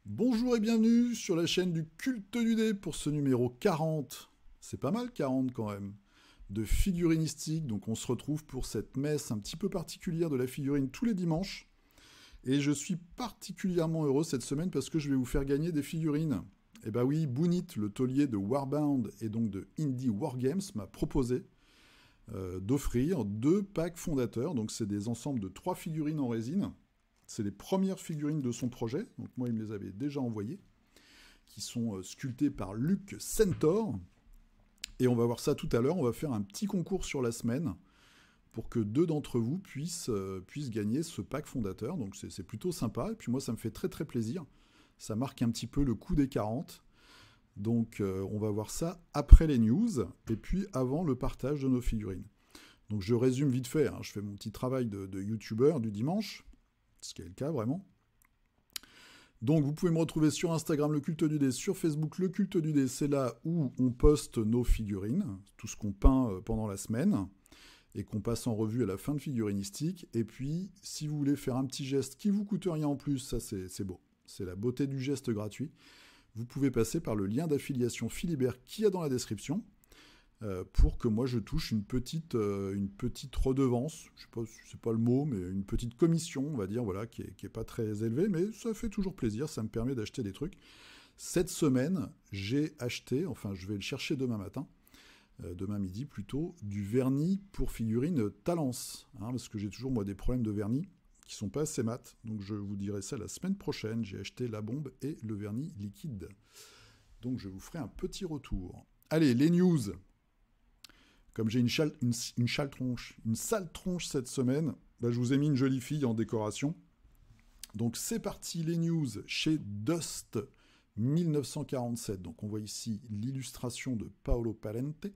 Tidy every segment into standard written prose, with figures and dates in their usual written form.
Bonjour et bienvenue sur la chaîne du culte du dé pour ce numéro 40. C'est pas mal 40 quand même. De figurinistique, donc on se retrouve pour cette messe un petit peu particulière de la figurine tous les dimanches. Et je suis particulièrement heureux cette semaine parce que je vais vous faire gagner des figurines. Et bah oui, Boonit, le taulier de Warbound et donc de Indie Wargames, m'a proposé d'offrir 2 packs fondateurs. Donc c'est des ensembles de 3 figurines en résine. C'est les premières figurines de son projet, donc moi il me les avait déjà envoyées, qui sont sculptées par Luc Centaur. Et on va voir ça tout à l'heure, on va faire un petit concours sur la semaine pour que 2 d'entre vous puissent gagner ce pack fondateur. Donc c'est plutôt sympa, et puis moi ça me fait très très plaisir. Ça marque un petit peu le coup des 40. Donc on va voir ça après les news, et puis avant le partage de nos figurines. Donc je résume vite fait, hein, je fais mon petit travail de youtubeur du dimanche, ce qui est le cas vraiment. Donc vous pouvez me retrouver sur Instagram, le culte du dé, sur Facebook, le culte du dé, c'est là où on poste nos figurines, tout ce qu'on peint pendant la semaine, et qu'on passe en revue à la fin de figurinistique. Et puis, si vous voulez faire un petit geste qui vous coûte rien en plus, ça c'est beau, c'est la beauté du geste gratuit, vous pouvez passer par le lien d'affiliation Philibert qu'il y a dans la description, pour que moi je touche une petite redevance, je sais pas si c'est pas le mot, mais une petite commission, on va dire, voilà, qui est pas très élevée, mais ça fait toujours plaisir, ça me permet d'acheter des trucs. Cette semaine, j'ai acheté, enfin je vais le chercher demain matin, demain midi plutôt, du vernis pour figurines Talence, hein, parce que j'ai toujours moi des problèmes de vernis qui sont pas assez mat, donc je vous dirai ça la semaine prochaine. J'ai acheté la bombe et le vernis liquide, donc je vous ferai un petit retour. Allez, les news. Comme j'ai une sale tronche cette semaine, bah, je vous ai mis une jolie fille en décoration. Donc c'est parti, les news chez Dust 1947. Donc on voit ici l'illustration de Paolo Parente.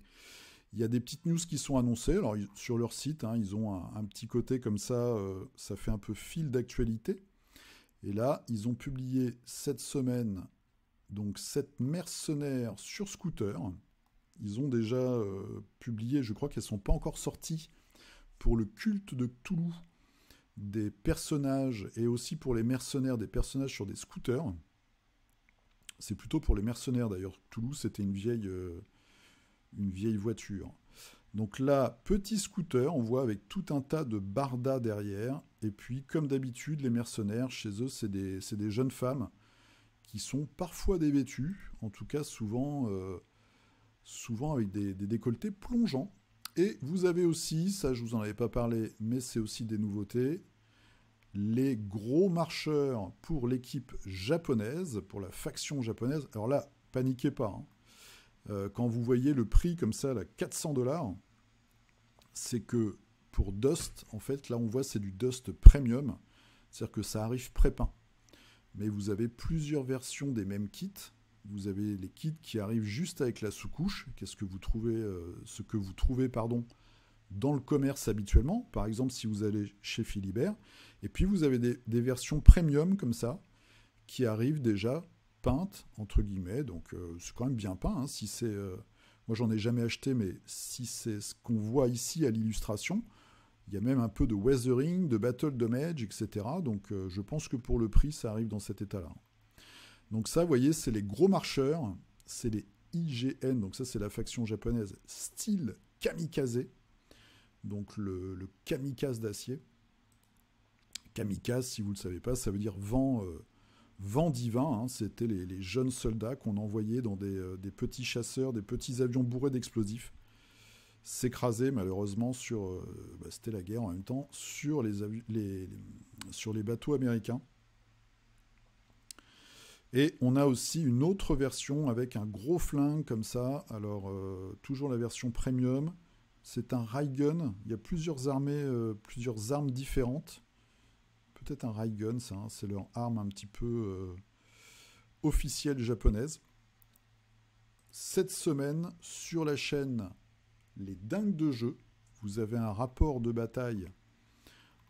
Il y a des petites news qui sont annoncées. Alors sur leur site, hein, ils ont un petit côté comme ça, ça fait un peu fil d'actualité. Et là, ils ont publié cette semaine donc 7 mercenaires sur scooter. Ils ont déjà publié, je crois qu'elles ne sont pas encore sorties, pour le culte de Cthulhu, des personnages, et aussi pour les mercenaires, des personnages sur des scooters. C'est plutôt pour les mercenaires d'ailleurs. Cthulhu, c'était une vieille voiture. Donc là, petit scooter, on voit avec tout un tas de bardas derrière. Et puis, comme d'habitude, les mercenaires, chez eux, c'est des jeunes femmes qui sont parfois dévêtues, en tout cas souvent avec des décolletés plongeants. Et vous avez aussi, ça je vous en avais pas parlé, mais c'est aussi des nouveautés, les gros marcheurs pour l'équipe japonaise, pour la faction japonaise. Alors là, paniquez pas, hein. Quand vous voyez le prix comme ça, là, $400, c'est que pour Dust, en fait, là on voit c'est du Dust Premium, c'est-à-dire que ça arrive pré-peint. Mais vous avez plusieurs versions des mêmes kits. Vous avez les kits qui arrivent juste avec la sous-couche, ce que vous trouvez dans le commerce habituellement, par exemple si vous allez chez Philibert. Et puis vous avez des versions premium comme ça, qui arrivent déjà peintes, entre guillemets, donc c'est quand même bien peint. Hein, si c'est, moi j'en ai jamais acheté, mais si c'est ce qu'on voit ici à l'illustration, il y a même un peu de weathering, de battle damage, etc. Donc je pense que pour le prix, ça arrive dans cet état-là. Donc ça, vous voyez, c'est les gros marcheurs, c'est les IGN, donc ça c'est la faction japonaise, style kamikaze, donc le kamikaze d'acier. Kamikaze, si vous ne le savez pas, ça veut dire vent divin, hein. C'était les jeunes soldats qu'on envoyait dans des petits chasseurs, des petits avions bourrés d'explosifs, s'écraser malheureusement sur, c'était la guerre en même temps, sur les bateaux américains. Et on a aussi une autre version avec un gros flingue comme ça. Alors, toujours la version premium. C'est un Raigun. Il y a plusieurs armes différentes. Peut-être un Raigun, ça. Hein, c'est leur arme un petit peu officielle japonaise. Cette semaine, sur la chaîne Les Dingues de Jeu, vous avez un rapport de bataille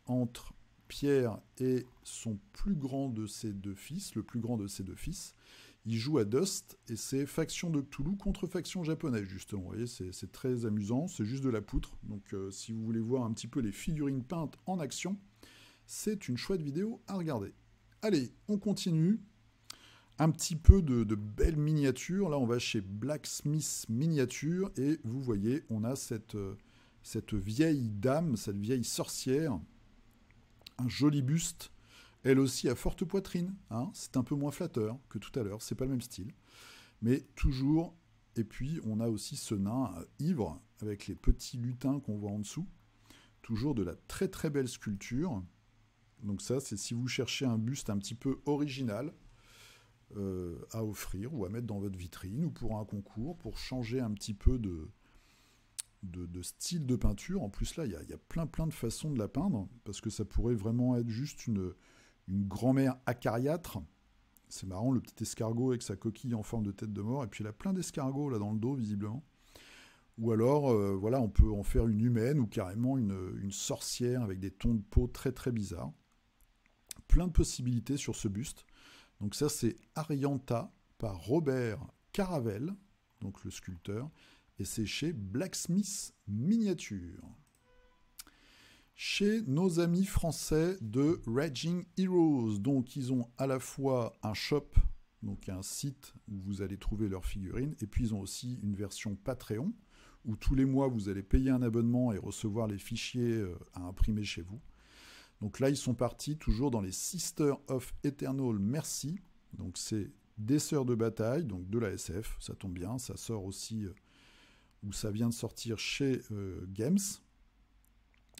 entre Pierre et son plus grand de ses deux fils, le plus grand de ses deux fils, Il joue à Dust, et c'est faction de Cthulhu contre faction japonaise, justement. Vous voyez, c'est très amusant, c'est juste de la poutre. Donc si vous voulez voir un petit peu les figurines peintes en action, c'est une chouette vidéo à regarder. Allez, on continue. Un petit peu de belles miniatures. Là, on va chez Blacksmith Miniature, et vous voyez, on a cette vieille dame, cette vieille sorcière, un joli buste, elle aussi à forte poitrine, hein, c'est un peu moins flatteur que tout à l'heure, c'est pas le même style, mais toujours, et puis on a aussi ce nain ivre, avec les petits lutins qu'on voit en dessous, toujours de la très très belle sculpture, donc ça c'est si vous cherchez un buste un petit peu original, à offrir ou à mettre dans votre vitrine, ou pour un concours, pour changer un petit peu de style de peinture. En plus là, il y a plein de façons de la peindre, parce que ça pourrait vraiment être juste une grand-mère acariâtre. C'est marrant, le petit escargot avec sa coquille en forme de tête de mort, et puis il a plein d'escargots là dans le dos, visiblement. Ou alors, voilà, on peut en faire une humaine, ou carrément une sorcière avec des tons de peau très très bizarres. Plein de possibilités sur ce buste. Donc ça, c'est Arianta par Robert Caravel, donc le sculpteur, et c'est chez Blacksmith Miniature. Chez nos amis français de Raging Heroes, donc ils ont à la fois un shop, donc un site où vous allez trouver leurs figurines, et puis ils ont aussi une version Patreon, où tous les mois vous allez payer un abonnement et recevoir les fichiers à imprimer chez vous. Donc là, ils sont partis toujours dans les Sisters of Eternal Mercy. Donc c'est des sœurs de bataille, donc de la SF, ça tombe bien. Ça sort aussi, ou ça vient de sortir chez Games.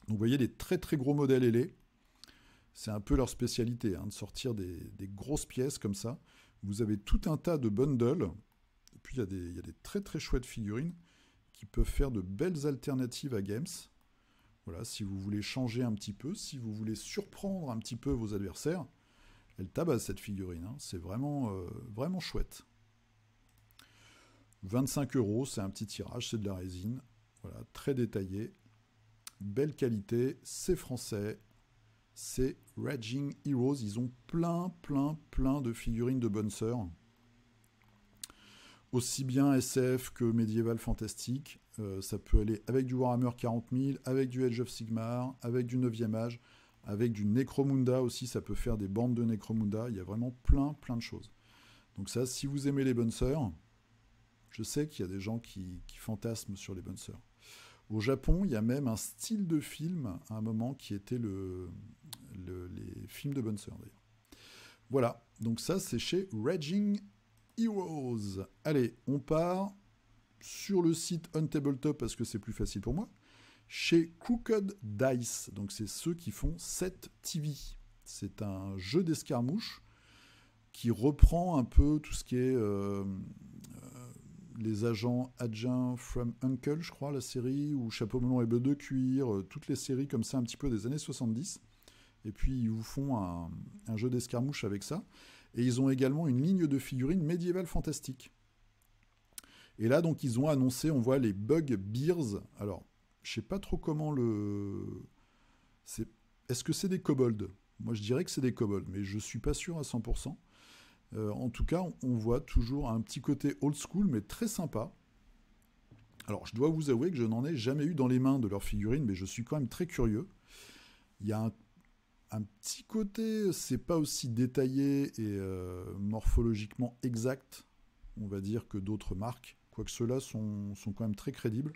Donc vous voyez des très très gros modèles ailés. C'est un peu leur spécialité, hein, de sortir des grosses pièces comme ça. Vous avez tout un tas de bundles. Et puis il y a des très très chouettes figurines qui peuvent faire de belles alternatives à Games. Voilà, si vous voulez changer un petit peu, si vous voulez surprendre un petit peu vos adversaires, elle tabasse cette figurine, hein. C'est vraiment, vraiment chouette. 25 €, c'est un petit tirage, c'est de la résine. Voilà, très détaillé. Belle qualité, c'est français. C'est Raging Heroes. Ils ont plein de figurines de bonnes sœurs. Aussi bien SF que médiéval fantastique. Ça peut aller avec du Warhammer 40 000, avec du Age of Sigmar, avec du 9e âge, avec du Necromunda aussi. Ça peut faire des bandes de Necromunda. Il y a vraiment plein de choses. Donc ça, si vous aimez les bonnes sœurs, je sais qu'il y a des gens qui fantasment sur les bonnes sœurs. Au Japon, il y a même un style de film à un moment qui était les films de bonnes sœurs d'ailleurs. Voilà, donc ça c'est chez Raging Heroes. Allez, on part sur le site Untabletop parce que c'est plus facile pour moi. Chez Crooked Dice, donc c'est ceux qui font 7 TV. C'est un jeu d'escarmouche qui reprend un peu tout ce qui est les agents Agents from Uncle, je crois, la série, ou Chapeau melon et bleu de cuir, toutes les séries comme ça un petit peu des années 70. Et puis ils vous font un jeu d'escarmouche avec ça. Et ils ont également une ligne de figurines médiévales fantastiques. Et là, donc, ils ont annoncé, on voit les Bug Bears. Alors, je sais pas trop comment Est-ce que c'est des kobolds? Moi, je dirais que c'est des kobolds, mais je suis pas sûr à 100%. En tout cas, on voit toujours un petit côté old school, mais très sympa. Alors, je dois vous avouer que je n'en ai jamais eu dans les mains de leurs figurines, mais je suis quand même très curieux. Il y a un petit côté, c'est pas aussi détaillé et morphologiquement exact, on va dire, que d'autres marques. Quoique ceux-là sont quand même très crédibles.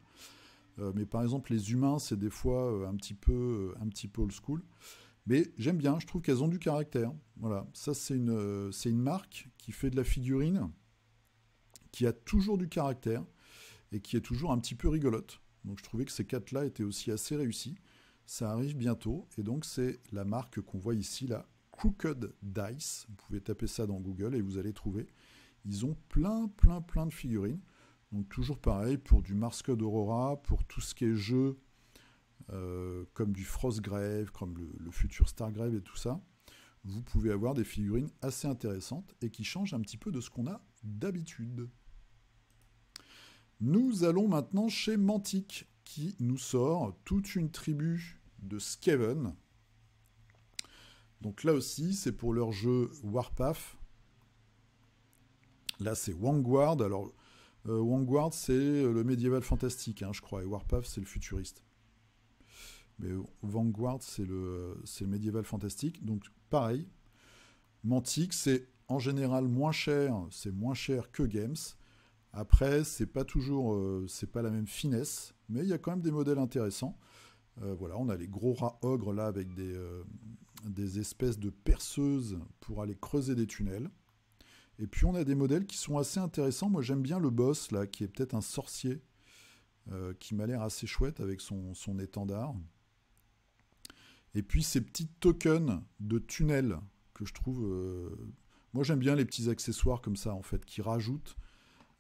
Mais par exemple, les humains, c'est des fois un petit peu old school. Mais j'aime bien, je trouve qu'elles ont du caractère. Voilà, ça c'est une marque qui fait de la figurine, qui a toujours du caractère et qui est toujours un petit peu rigolote. Donc je trouvais que ces 4-là étaient aussi assez réussis. Ça arrive bientôt, et donc c'est la marque qu'on voit ici, là, Crooked Dice. Vous pouvez taper ça dans Google et vous allez trouver. Ils ont plein de figurines. Donc toujours pareil, pour du Marscode Aurora, pour tout ce qui est jeu, comme du Frostgrave, comme le futur Stargrave et tout ça, vous pouvez avoir des figurines assez intéressantes et qui changent un petit peu de ce qu'on a d'habitude. Nous allons maintenant chez Mantic, qui nous sort toute une tribu de Skaven. Donc là aussi, c'est pour leur jeu Warpath. Là, c'est Vanguard. Alors, Vanguard, c'est le médiéval fantastique, hein, je crois. Et Warpath, c'est le futuriste. Mais Vanguard, c'est le médiéval fantastique. Donc, pareil. Mantic, c'est en général moins cher. C'est moins cher que Games. Après, c'est pas toujours, c'est pas la même finesse, mais il y a quand même des modèles intéressants. Voilà, on a les gros rats ogres là avec des espèces de perceuses pour aller creuser des tunnels. Et puis on a des modèles qui sont assez intéressants. Moi j'aime bien le boss là, qui est peut-être un sorcier, qui m'a l'air assez chouette avec son étendard. Et puis ces petits tokens de tunnels que je trouve... moi j'aime bien les petits accessoires comme ça en fait, qui rajoutent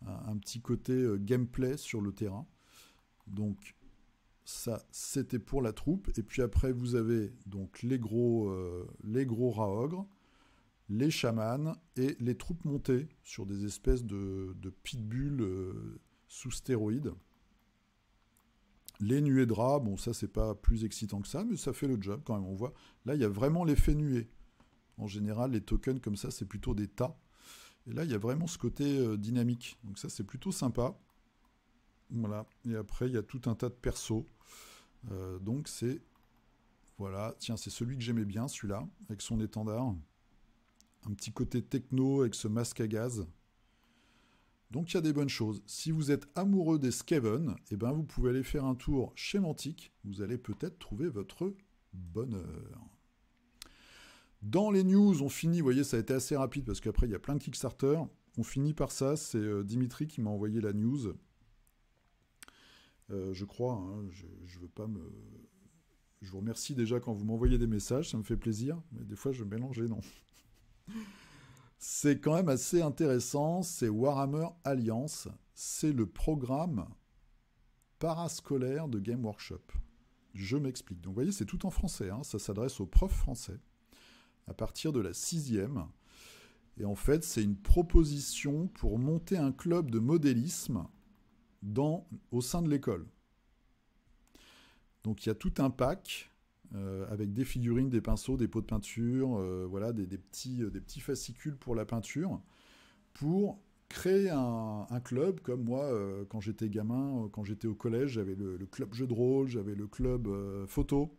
un petit côté gameplay sur le terrain. Donc ça, c'était pour la troupe. Et puis après, vous avez donc les gros rats ogres, les chamans et les troupes montées sur des espèces de pitbulls sous stéroïdes. Les nuées de rats, bon ça c'est pas plus excitant que ça, mais ça fait le job quand même. On voit, là il y a vraiment l'effet nuée. En général, les tokens comme ça, c'est plutôt des tas. Et là, il y a vraiment ce côté dynamique. Donc ça, c'est plutôt sympa. Voilà. Et après, il y a tout un tas de persos. Donc c'est... Voilà. Tiens, c'est celui que j'aimais bien, celui-là, avec son étendard. Un petit côté techno avec ce masque à gaz. Donc il y a des bonnes choses. Si vous êtes amoureux des Skaven, eh ben, vous pouvez aller faire un tour chez Mantic. Vous allez peut-être trouver votre bonheur. Dans les news, on finit, vous voyez, ça a été assez rapide parce qu'après, il y a plein de Kickstarter. On finit par ça, c'est Dimitri qui m'a envoyé la news. Je crois, hein, je veux pas me... Je vous remercie déjà quand vous m'envoyez des messages, ça me fait plaisir, mais des fois je mélange les noms. C'est quand même assez intéressant, c'est Warhammer Alliance, c'est le programme parascolaire de Game Workshop. Je m'explique. Donc vous voyez, c'est tout en français, hein, ça s'adresse aux profs français. À partir de la 6e. Et en fait, c'est une proposition pour monter un club de modélisme au sein de l'école. Donc il y a tout un pack avec des figurines, des pinceaux, des pots de peinture, voilà, des petits fascicules pour la peinture, pour créer un club comme moi, quand j'étais gamin, quand j'étais au collège, j'avais le club jeu de rôle, j'avais le club photo.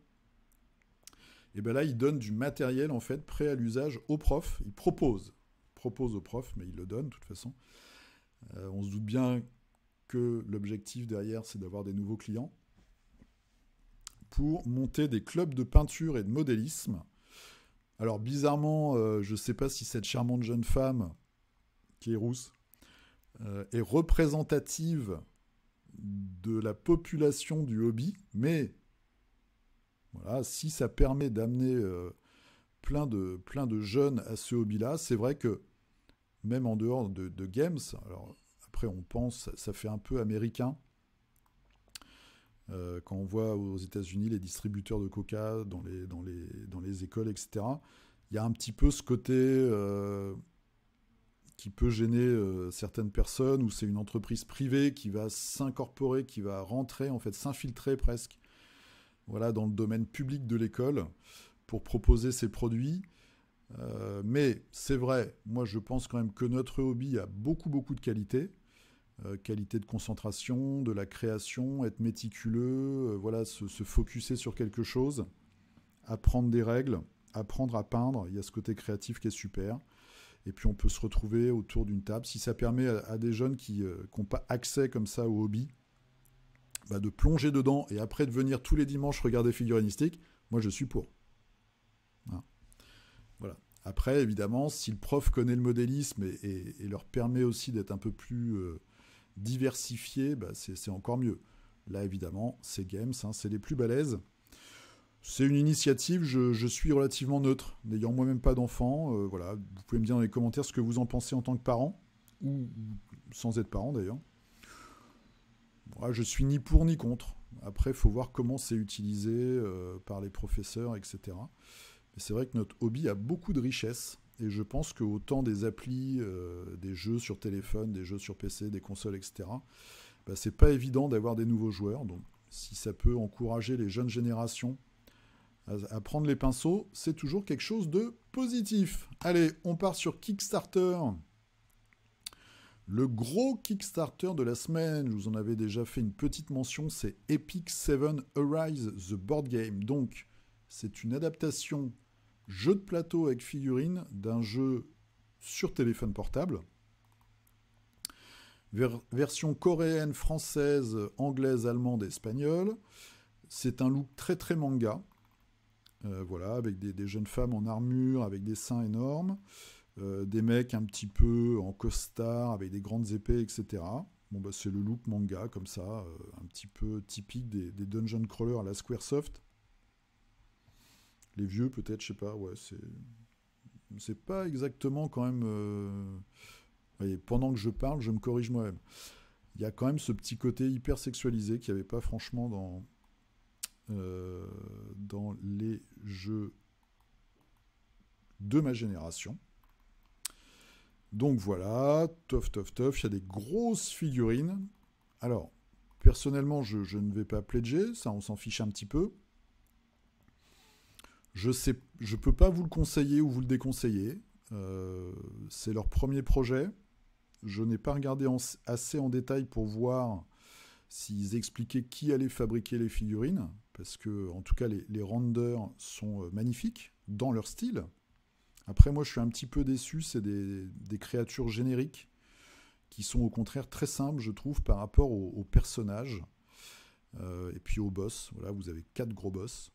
Et bien là, il donne du matériel en fait prêt à l'usage aux profs. Il propose aux profs, mais il le donne de toute façon. On se doute bien que l'objectif derrière, c'est d'avoir des nouveaux clients pour monter des clubs de peinture et de modélisme. Alors bizarrement, je ne sais pas si cette charmante jeune femme, qui est rousse, est représentative de la population du hobby, mais... Voilà, si ça permet d'amener plein de jeunes à ce hobby-là, c'est vrai que même en dehors de Games, alors après on pense, ça fait un peu américain, quand on voit aux États-Unis les distributeurs de coca dans les écoles, etc., il y a un petit peu ce côté qui peut gêner certaines personnes, où c'est une entreprise privée qui va s'incorporer, qui va rentrer, en fait s'infiltrer presque, voilà, dans le domaine public de l'école pour proposer ses produits. Mais c'est vrai, moi je pense quand même que notre hobby a beaucoup de qualité. Qualité de concentration, de la création, être méticuleux, voilà, se focuser sur quelque chose, apprendre des règles, apprendre à peindre. Il y a ce côté créatif qui est super. Et puis on peut se retrouver autour d'une table. Si ça permet à des jeunes qui n'ont pas accès comme ça au hobby, bah, de plonger dedans et après de venir tous les dimanches regarder figurinistique, moi je suis pour. Voilà. Après, évidemment, si le prof connaît le modélisme et leur permet aussi d'être un peu plus diversifié, bah, c'est encore mieux. Là, évidemment, c'est Games, hein, c'est les plus balèzes. C'est une initiative, je suis relativement neutre, n'ayant moi-même pas d'enfant. Voilà. Vous pouvez me dire dans les commentaires ce que vous en pensez en tant que parent, ou sans être parent d'ailleurs. Je suis ni pour ni contre. Après, il faut voir comment c'est utilisé par les professeurs, etc. Mais c'est vrai que notre hobby a beaucoup de richesses. Et je pense qu'autant des applis, des jeux sur téléphone, des jeux sur PC, des consoles, etc., bah, c'est pas évident d'avoir des nouveaux joueurs. Donc, si ça peut encourager les jeunes générations à prendre les pinceaux, c'est toujours quelque chose de positif. Allez, on part sur Kickstarter. Le gros Kickstarter de la semaine, je vous en avais déjà fait une petite mention, c'est Epic 7 Arise The Board Game. Donc, c'est une adaptation jeu de plateau avec figurines d'un jeu sur téléphone portable. Version coréenne, française, anglaise, allemande et espagnole. C'est un look très très manga. Voilà, avec des jeunes femmes en armure, avec des seins énormes. Des mecs un petit peu en costard, avec des grandes épées, etc. Bon, bah, c'est le look manga, comme ça, un petit peu typique des dungeon crawlers à la Squaresoft. Les vieux, peut-être, je sais pas, ouais, c'est pas exactement quand même... Voyez, pendant que je parle, je me corrige moi-même. Il y a quand même ce petit côté hyper sexualisé qu'il n'y avait pas franchement dans les jeux de ma génération. Donc voilà, tof. Il y a des grosses figurines. Alors, personnellement, je ne vais pas pledger, ça on s'en fiche un petit peu. Je peux pas vous le conseiller ou vous le déconseiller. C'est leur premier projet. Je n'ai pas regardé assez en détail pour voir s'ils expliquaient qui allait fabriquer les figurines, parce que, en tout cas, les renders sont magnifiques dans leur style. Après, moi, je suis un petit peu déçu, c'est des créatures génériques qui sont au contraire très simples, je trouve, par rapport aux personnages et puis aux boss. Voilà, vous avez 4 gros boss.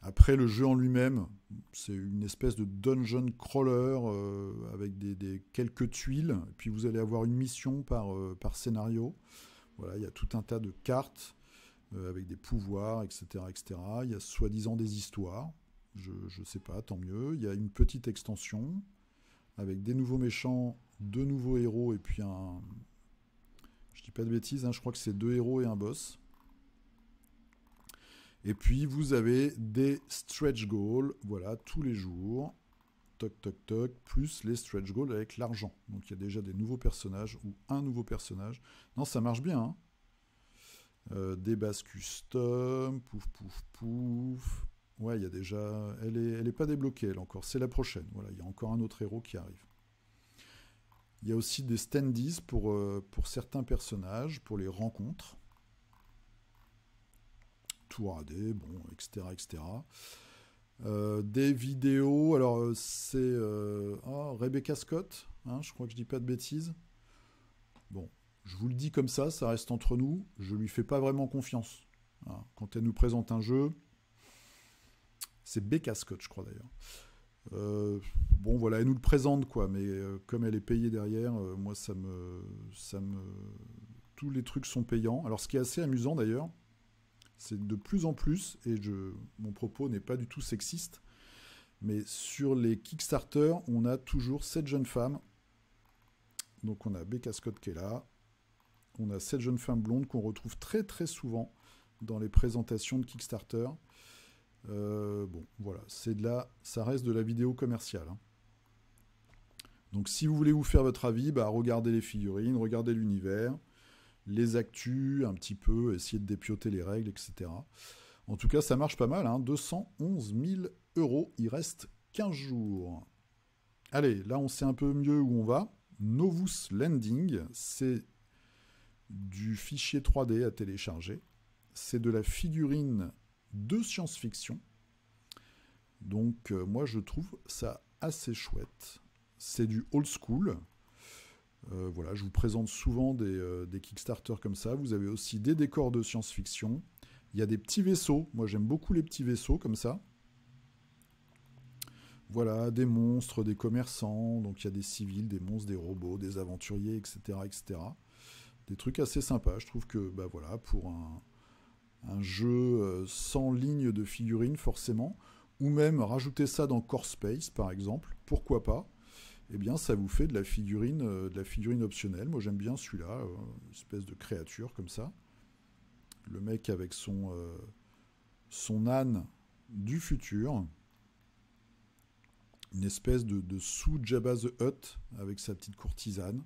Après, le jeu en lui-même, c'est une espèce de dungeon crawler avec quelques tuiles. Et puis vous allez avoir une mission par scénario. Voilà, il y a tout un tas de cartes avec des pouvoirs, etc., etc. Il y a soi-disant des histoires. Je ne sais pas, tant mieux. Il y a une petite extension avec des nouveaux méchants, 2 nouveaux héros et puis je dis pas de bêtises, hein, je crois que c'est 2 héros et un boss. Et puis, vous avez des stretch goals, voilà, tous les jours. Toc, plus les stretch goals avec l'argent. Donc, il y a déjà des nouveaux personnages ou un nouveau personnage. Non, ça marche bien. Hein. Des bases custom, pouf. Ouais, il y a déjà... Elle est pas débloquée, elle, encore. C'est la prochaine. Voilà, il y a encore un autre héros qui arrive. Il y a aussi des standees pour certains personnages, pour les rencontres. Tout radé, bon, etc. Des vidéos, alors c'est Rebecca Scott, hein, je crois que je dis pas de bêtises. Bon, je vous le dis comme ça reste entre nous, je lui fais pas vraiment confiance. Hein. Quand elle nous présente un jeu, c'est Becca Scott, je crois d'ailleurs. Bon, voilà, elle nous le présente, quoi, mais comme elle est payée derrière, moi, tous les trucs sont payants. Alors, ce qui est assez amusant d'ailleurs, c'est de plus en plus, et mon propos n'est pas du tout sexiste, mais sur les Kickstarter, on a toujours 7 jeunes femmes. Donc on a Becca Scott qui est là. On a 7 jeunes femmes blondes qu'on retrouve très très souvent dans les présentations de Kickstarter. Bon, voilà, ça reste de la vidéo commerciale. Hein. Donc si vous voulez vous faire votre avis, bah, regardez les figurines, regardez l'univers, les actus, un petit peu, essayer de dépioter les règles, etc. En tout cas, ça marche pas mal, hein, 211 000 €, il reste 15 jours. Allez, là on sait un peu mieux où on va. Novus Landing, c'est du fichier 3D à télécharger. C'est de la figurine de science-fiction. Donc moi je trouve ça assez chouette. C'est du old school. Voilà, je vous présente souvent des Kickstarter comme ça. Vous avez aussi des décors de science-fiction. Il y a des petits vaisseaux. Moi, j'aime beaucoup les petits vaisseaux comme ça. Voilà, des monstres, des commerçants. Donc, il y a des civils, des monstres, des robots, des aventuriers, etc., etc. Des trucs assez sympas. Je trouve que, bah voilà, pour un jeu sans ligne de figurines, forcément, ou même rajouter ça dans Core Space, par exemple, pourquoi pas. Eh bien, ça vous fait de la figurine optionnelle. Moi, j'aime bien celui-là, une espèce de créature comme ça. Le mec avec son âne du futur. Une espèce de sous Jabba the Hutt avec sa petite courtisane.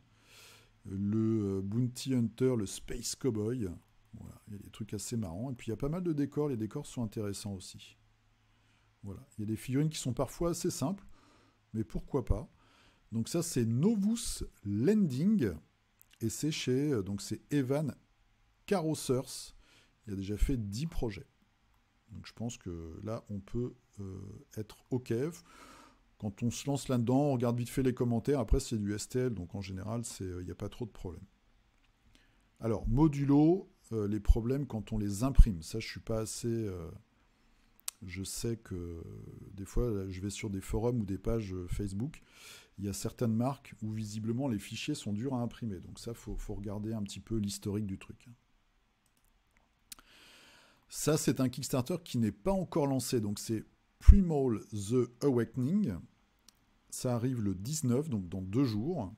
Le Bounty Hunter, le Space Cowboy. Voilà, il y a des trucs assez marrants. Et puis, il y a pas mal de décors. Les décors sont intéressants aussi. Voilà, il y a des figurines qui sont parfois assez simples, mais pourquoi pas. Donc ça, c'est Novus Landing, et c'est chez, donc c'est Evan Carothers. Il a déjà fait 10 projets. Donc je pense que là, on peut être OK. Quand on se lance là-dedans, on regarde vite fait les commentaires. Après, c'est du STL, donc en général, il n'y a pas trop de problèmes. Alors, modulo, les problèmes quand on les imprime. Ça, je suis pas assez... je sais que des fois, là, je vais sur des forums ou des pages Facebook. Il y a certaines marques où visiblement les fichiers sont durs à imprimer. Donc ça, faut regarder un petit peu l'historique du truc. Ça, c'est un Kickstarter qui n'est pas encore lancé. Donc c'est Primal The Awakening. Ça arrive le 19, donc dans 2 jours.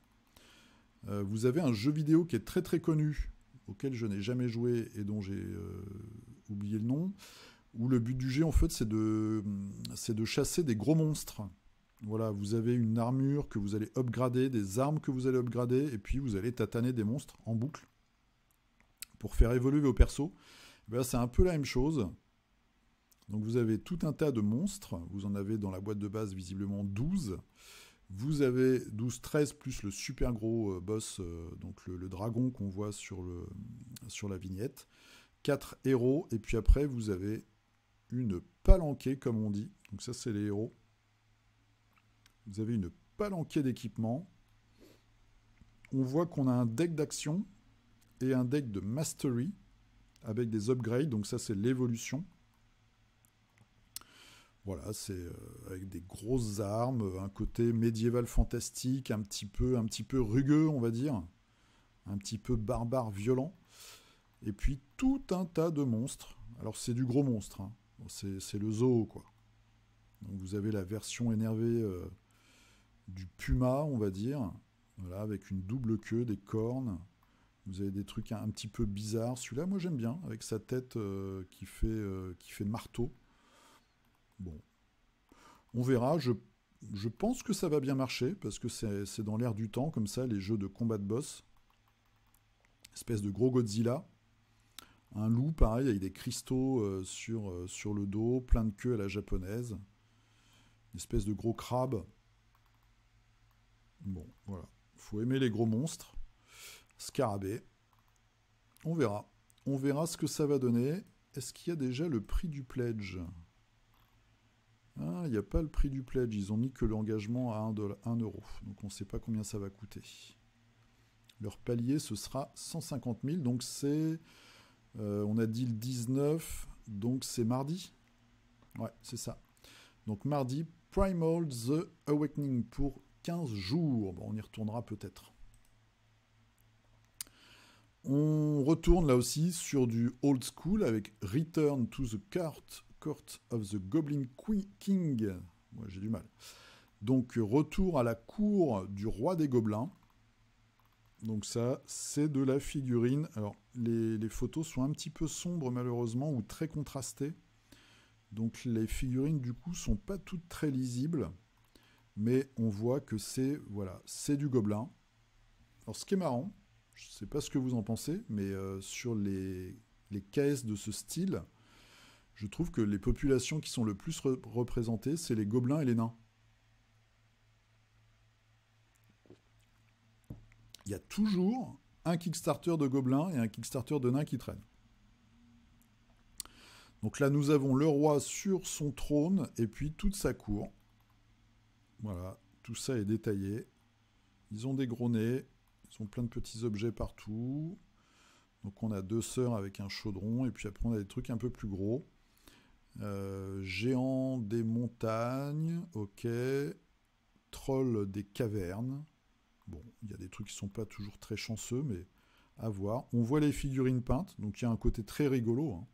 Vous avez un jeu vidéo qui est très très connu, auquel je n'ai jamais joué et dont j'ai oublié le nom, où le but du jeu, en fait, c'est de chasser des gros monstres. Voilà, vous avez une armure que vous allez upgrader, des armes que vous allez upgrader, et puis vous allez tataner des monstres en boucle pour faire évoluer vos persos. Ben, c'est un peu la même chose. Donc vous avez tout un tas de monstres. Vous en avez dans la boîte de base visiblement 12. Vous avez 12, 13 plus le super gros boss, donc le dragon qu'on voit sur la vignette. 4 héros, et puis après vous avez une palanquée, comme on dit. Donc ça, c'est les héros. Vous avez une palanquée d'équipement. On voit qu'on a un deck d'action et un deck de mastery avec des upgrades. Donc ça, c'est l'évolution. Voilà, c'est avec des grosses armes, un côté médiéval fantastique, un petit peu rugueux, on va dire. Un petit peu barbare, violent. Et puis tout un tas de monstres. Alors c'est du gros monstre, hein. C'est le zoo, quoi. Donc vous avez la version énervée du puma, on va dire. Voilà, avec une double queue, des cornes. Vous avez des trucs un petit peu bizarres. Celui-là, moi j'aime bien, avec sa tête qui fait marteau. Bon. On verra. Je pense que ça va bien marcher, parce que c'est dans l'air du temps, comme ça, les jeux de combat de boss. Espèce de gros Godzilla. Un loup, pareil, avec des cristaux sur le dos, plein de queues à la japonaise. Une espèce de gros crabe. Bon, voilà. Faut aimer les gros monstres. Scarabée. On verra. On verra ce que ça va donner. Est-ce qu'il y a déjà le prix du pledge? Ah, il n'y a pas le prix du pledge. Ils ont mis que l'engagement à 1 euro. Donc on ne sait pas combien ça va coûter. Leur palier, ce sera 150 000. Donc c'est... on a dit le 19. Donc c'est mardi. Ouais, c'est ça. Donc mardi, Primal The Awakening pour 15 jours. Bon, on y retournera peut-être. On retourne là aussi sur du old school avec Return to the Court of the Goblin King. Moi, j'ai du mal. Donc, retour à la cour du roi des gobelins. Donc ça, c'est de la figurine. Alors, les photos sont un petit peu sombres, malheureusement, ou très contrastées. Donc, les figurines, du coup, sont pas toutes très lisibles. Mais on voit que c'est du gobelin. Alors, ce qui est marrant, je ne sais pas ce que vous en pensez, mais sur les caisses de ce style, je trouve que les populations qui sont le plus représentées, c'est les gobelins et les nains. Il y a toujours un Kickstarter de gobelins et un Kickstarter de nains qui traînent. Donc là, nous avons le roi sur son trône et puis toute sa cour. Voilà, tout ça est détaillé. Ils ont des gros nez, ils ont plein de petits objets partout. Donc on a 2 sœurs avec un chaudron et puis après on a des trucs un peu plus gros. Géant des montagnes, ok. Troll des cavernes. Bon, il y a des trucs qui sont pas toujours très chanceux, mais à voir. On voit les figurines peintes, donc il y a un côté très rigolo, hein.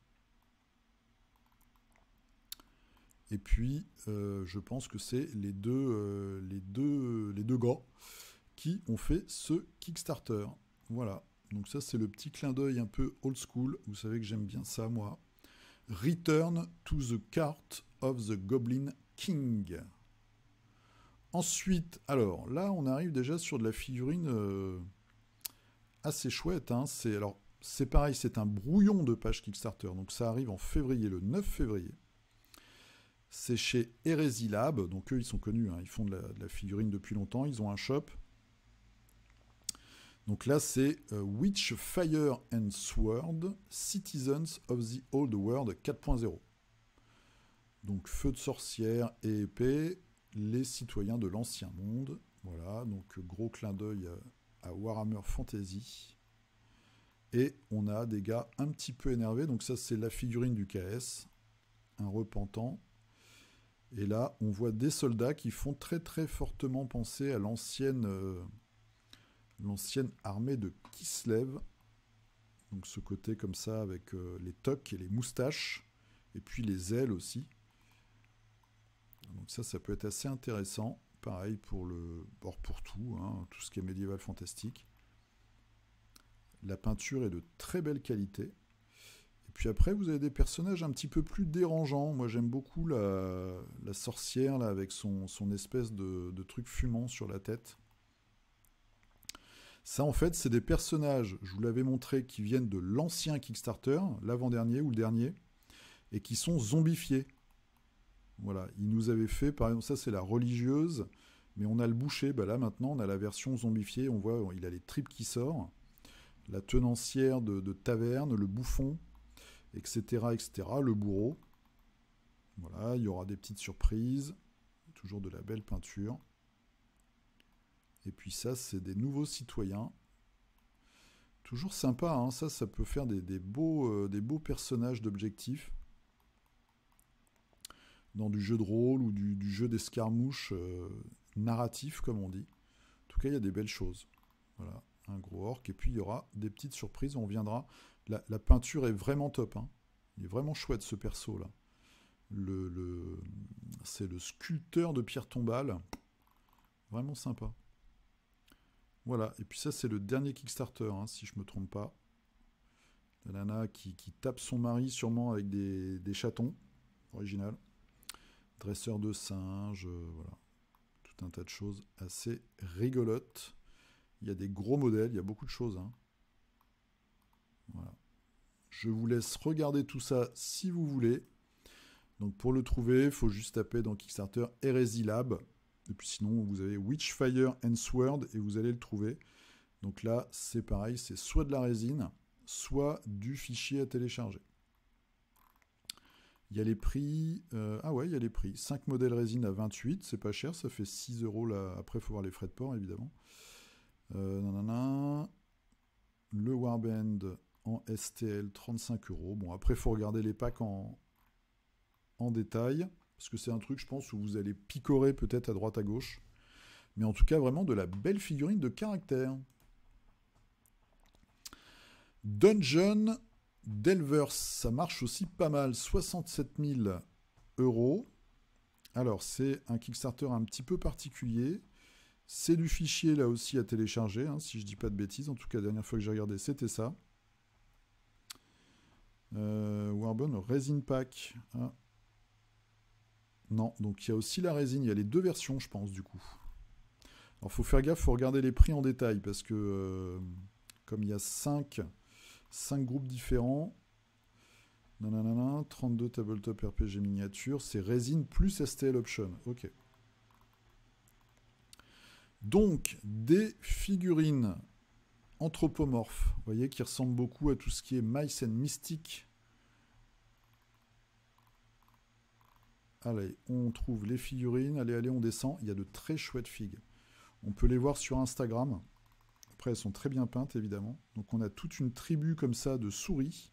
Et puis, je pense que c'est les deux gars qui ont fait ce Kickstarter. Voilà. Donc ça, c'est le petit clin d'œil un peu old school. Vous savez que j'aime bien ça, moi. Return to the Court of the Goblin King. Ensuite, alors là, on arrive déjà sur de la figurine assez chouette, hein. C'est pareil, c'est un brouillon de page Kickstarter. Donc ça arrive en février, le 9 février. C'est chez Heresy Lab. Donc eux, ils sont connus. Hein, ils font de la figurine depuis longtemps. Ils ont un shop. Donc là, c'est Witch, Fire and Sword, Citizens of the Old World 4.0. Donc feu de sorcière et épée, les citoyens de l'ancien monde. Voilà, donc gros clin d'œil à Warhammer Fantasy. Et on a des gars un petit peu énervés. Donc ça, c'est la figurine du KS, un repentant. Et là, on voit des soldats qui font très très fortement penser à l'ancienne armée de Kislev. Donc ce côté comme ça avec les toques et les moustaches. Et puis les ailes aussi. Donc ça peut être assez intéressant. Pareil pour tout, hein, tout ce qui est médiéval fantastique. La peinture est de très belle qualité. Et puis après, vous avez des personnages un petit peu plus dérangeants. Moi, j'aime beaucoup la sorcière là, avec son espèce de truc fumant sur la tête. Ça, en fait, c'est des personnages, je vous l'avais montré, qui viennent de l'ancien Kickstarter, l'avant-dernier ou le dernier, et qui sont zombifiés. Voilà, il nous avait fait, par exemple, ça c'est la religieuse, mais on a le boucher, bah là maintenant on a la version zombifiée, on voit, il a les tripes qui sortent, la tenancière de taverne, le bouffon, etc., etc., le bourreau. Voilà, il y aura des petites surprises, toujours de la belle peinture. Et puis ça, c'est des nouveaux citoyens. Toujours sympa, hein, ça peut faire des beaux personnages d'objectifs. Dans du jeu de rôle ou du jeu d'escarmouche narratif, comme on dit. En tout cas, il y a des belles choses. Voilà, un gros orc. Et puis, il y aura des petites surprises. On viendra. La peinture est vraiment top. Hein. Il est vraiment chouette, ce perso-là. C'est le sculpteur de pierre tombale. Vraiment sympa. Voilà. Et puis ça, c'est le dernier Kickstarter, hein, si je ne me trompe pas. La nana qui tape son mari, sûrement avec des chatons. Original. Dresseur de singes, voilà. Tout un tas de choses assez rigolotes. Il y a des gros modèles, il y a beaucoup de choses. Hein. Voilà. Je vous laisse regarder tout ça si vous voulez. Donc pour le trouver, il faut juste taper dans Kickstarter Heresy Lab. Et puis sinon, vous avez Witch, Fire and Sword et vous allez le trouver. Donc là, c'est pareil, c'est soit de la résine, soit du fichier à télécharger. Il y a les prix. Ah ouais, il y a les prix. 5 modèles résine à 28, c'est pas cher, ça fait 6 € là. Après, il faut voir les frais de port, évidemment. Le Warband en STL, 35 €. Bon, après, il faut regarder les packs en détail, parce que c'est un truc, je pense, où vous allez picorer peut-être à droite à gauche. Mais en tout cas, vraiment de la belle figurine de caractère. Dungeon Delvers, ça marche aussi pas mal, 67 000 €. Alors, c'est un Kickstarter un petit peu particulier. C'est du fichier, là aussi, à télécharger, hein, si je dis pas de bêtises. En tout cas, la dernière fois que j'ai regardé, c'était ça. Warband Resin Pack. Hein. Non, donc il y a aussi la résine. Il y a les deux versions, je pense, du coup. Alors, il faut faire gaffe, il faut regarder les prix en détail, parce que comme il y a 5 groupes différents. 32 tabletop RPG miniature, c'est résine plus STL option. Ok. Donc, des figurines anthropomorphes, vous voyez, qui ressemblent beaucoup à tout ce qui est Mice and Mystic. Allez, on trouve les figurines. Allez, on descend. Il y a de très chouettes figues. On peut les voir sur Instagram. Après, elles sont très bien peintes, évidemment. Donc, on a toute une tribu comme ça de souris.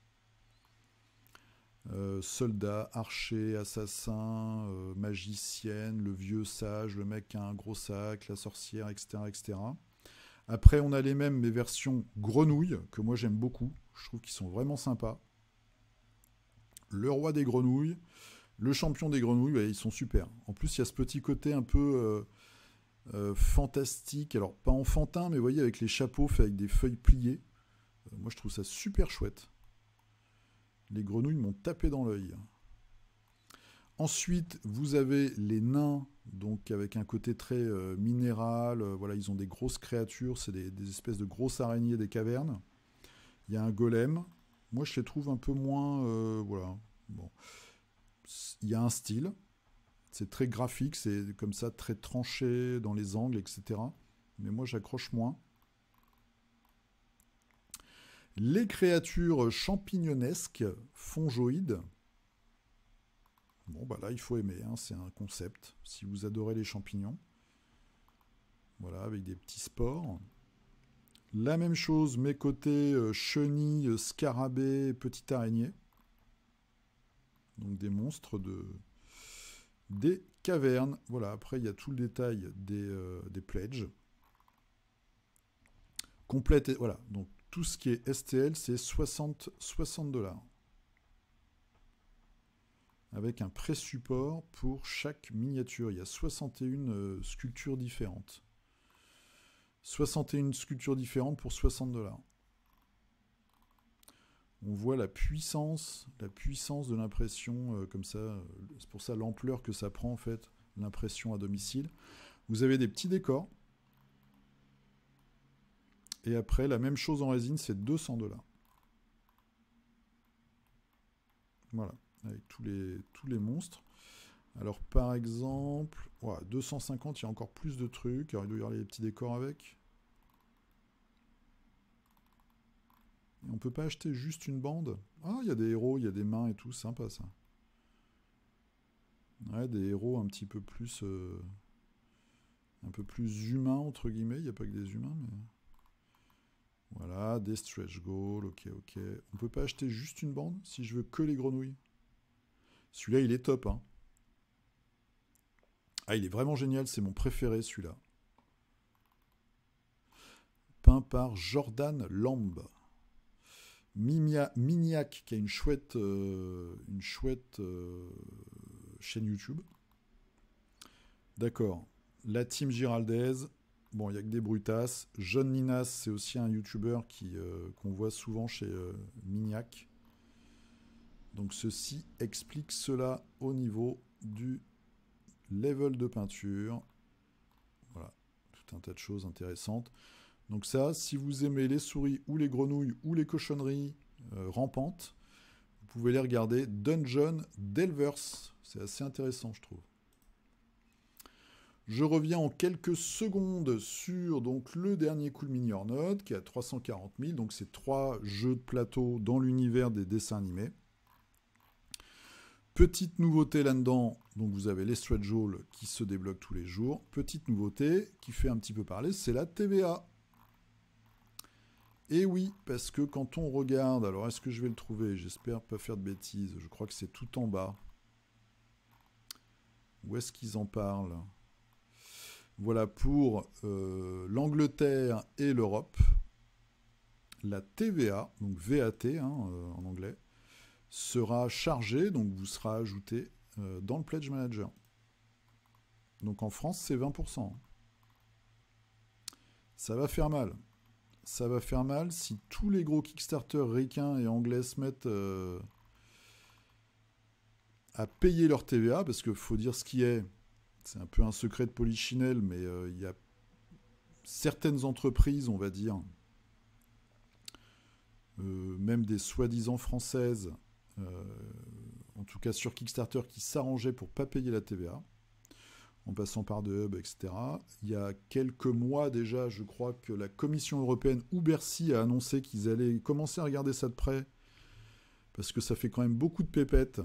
Soldats, archers, assassins, magiciennes, le vieux sage, le mec qui a un gros sac, la sorcière, etc., etc. Après, on a les mêmes, mais versions grenouilles, que moi j'aime beaucoup. Je trouve qu'ils sont vraiment sympas. Le roi des grenouilles, le champion des grenouilles, ouais, ils sont super. En plus, il y a ce petit côté un peu fantastique. Alors, pas enfantin, mais vous voyez, avec les chapeaux faits avec des feuilles pliées. Moi, je trouve ça super chouette. Les grenouilles m'ont tapé dans l'œil. Ensuite, vous avez les nains, donc avec un côté très minéral. Voilà, ils ont des grosses créatures, c'est des espèces de grosses araignées des cavernes. Il y a un golem. Moi, je les trouve un peu moins... voilà. Bon. Il y a un style. C'est très graphique, c'est comme ça, très tranché dans les angles, etc. Mais moi, j'accroche moins. Les créatures champignonesques, fongoïdes. Bon, bah là, il faut aimer, hein, c'est un concept. Si vous adorez les champignons. Voilà, avec des petits spores. La même chose, mes côtés chenilles, scarabées, petites araignées. Donc des monstres des cavernes. Voilà, après, il y a tout le détail des pledges. Complète, voilà, donc tout ce qui est STL, c'est 60 $. Avec un pré-support pour chaque miniature. Il y a 61 sculptures différentes. 61 sculptures différentes pour 60 $. On voit la puissance de l'impression comme ça. C'est pour ça l'ampleur que ça prend en fait, l'impression à domicile. Vous avez des petits décors. Et après, la même chose en résine, c'est 200 $. Voilà, avec tous les monstres. Alors par exemple, ouais, 250, il y a encore plus de trucs. Alors il doit y avoir les petits décors avec. Et on peut pas acheter juste une bande. Ah, il y a des héros, il y a des mains et tout, sympa ça. Ouais, des héros un peu plus humains entre guillemets. Il n'y a pas que des humains, mais voilà, des stretch goals, ok. On peut pas acheter juste une bande si je veux que les grenouilles. Celui-là, il est top, hein. Ah, il est vraiment génial, c'est mon préféré celui-là. Peint par Jordan Lamb. Miniac, qui a une chouette chaîne YouTube. D'accord. La team Giraldez. Bon, il n'y a que des brutasses. John Ninas, c'est aussi un YouTuber qu'on voit souvent chez Miniac. Donc ceci explique cela au niveau du level de peinture. Voilà, tout un tas de choses intéressantes. Donc ça, si vous aimez les souris ou les grenouilles ou les cochonneries rampantes, vous pouvez les regarder. Dungeon Delvers, c'est assez intéressant, je trouve. Je reviens en quelques secondes sur donc, le dernier Cool Mini or Not, qui est à 340 000. Donc c'est 3 jeux de plateau dans l'univers des dessins animés. Petite nouveauté là-dedans, donc vous avez les stretch goals qui se débloquent tous les jours. Petite nouveauté qui fait un petit peu parler, c'est la TVA. Et oui, parce que quand on regarde, alors est-ce que je vais le trouver? J'espère pas faire de bêtises, je crois que c'est tout en bas. Où est-ce qu'ils en parlent? Voilà, pour l'Angleterre et l'Europe, la TVA, donc VAT hein, en anglais, sera chargée, donc vous sera ajouté dans le Pledge Manager. Donc en France, c'est 20%. Ça va faire mal. Ça va faire mal si tous les gros Kickstarter ricains et anglais se mettent à payer leur TVA, parce qu'il faut dire ce qui est. C'est un peu un secret de polichinelle, mais il y a certaines entreprises, on va dire, même des soi-disant françaises, en tout cas sur Kickstarter, qui s'arrangeaient pour ne pas payer la TVA, en passant par de hub, etc. Il y a quelques mois déjà, je crois que la Commission européenne ou Bercy a annoncé qu'ils allaient commencer à regarder ça de près, parce que ça fait quand même beaucoup de pépettes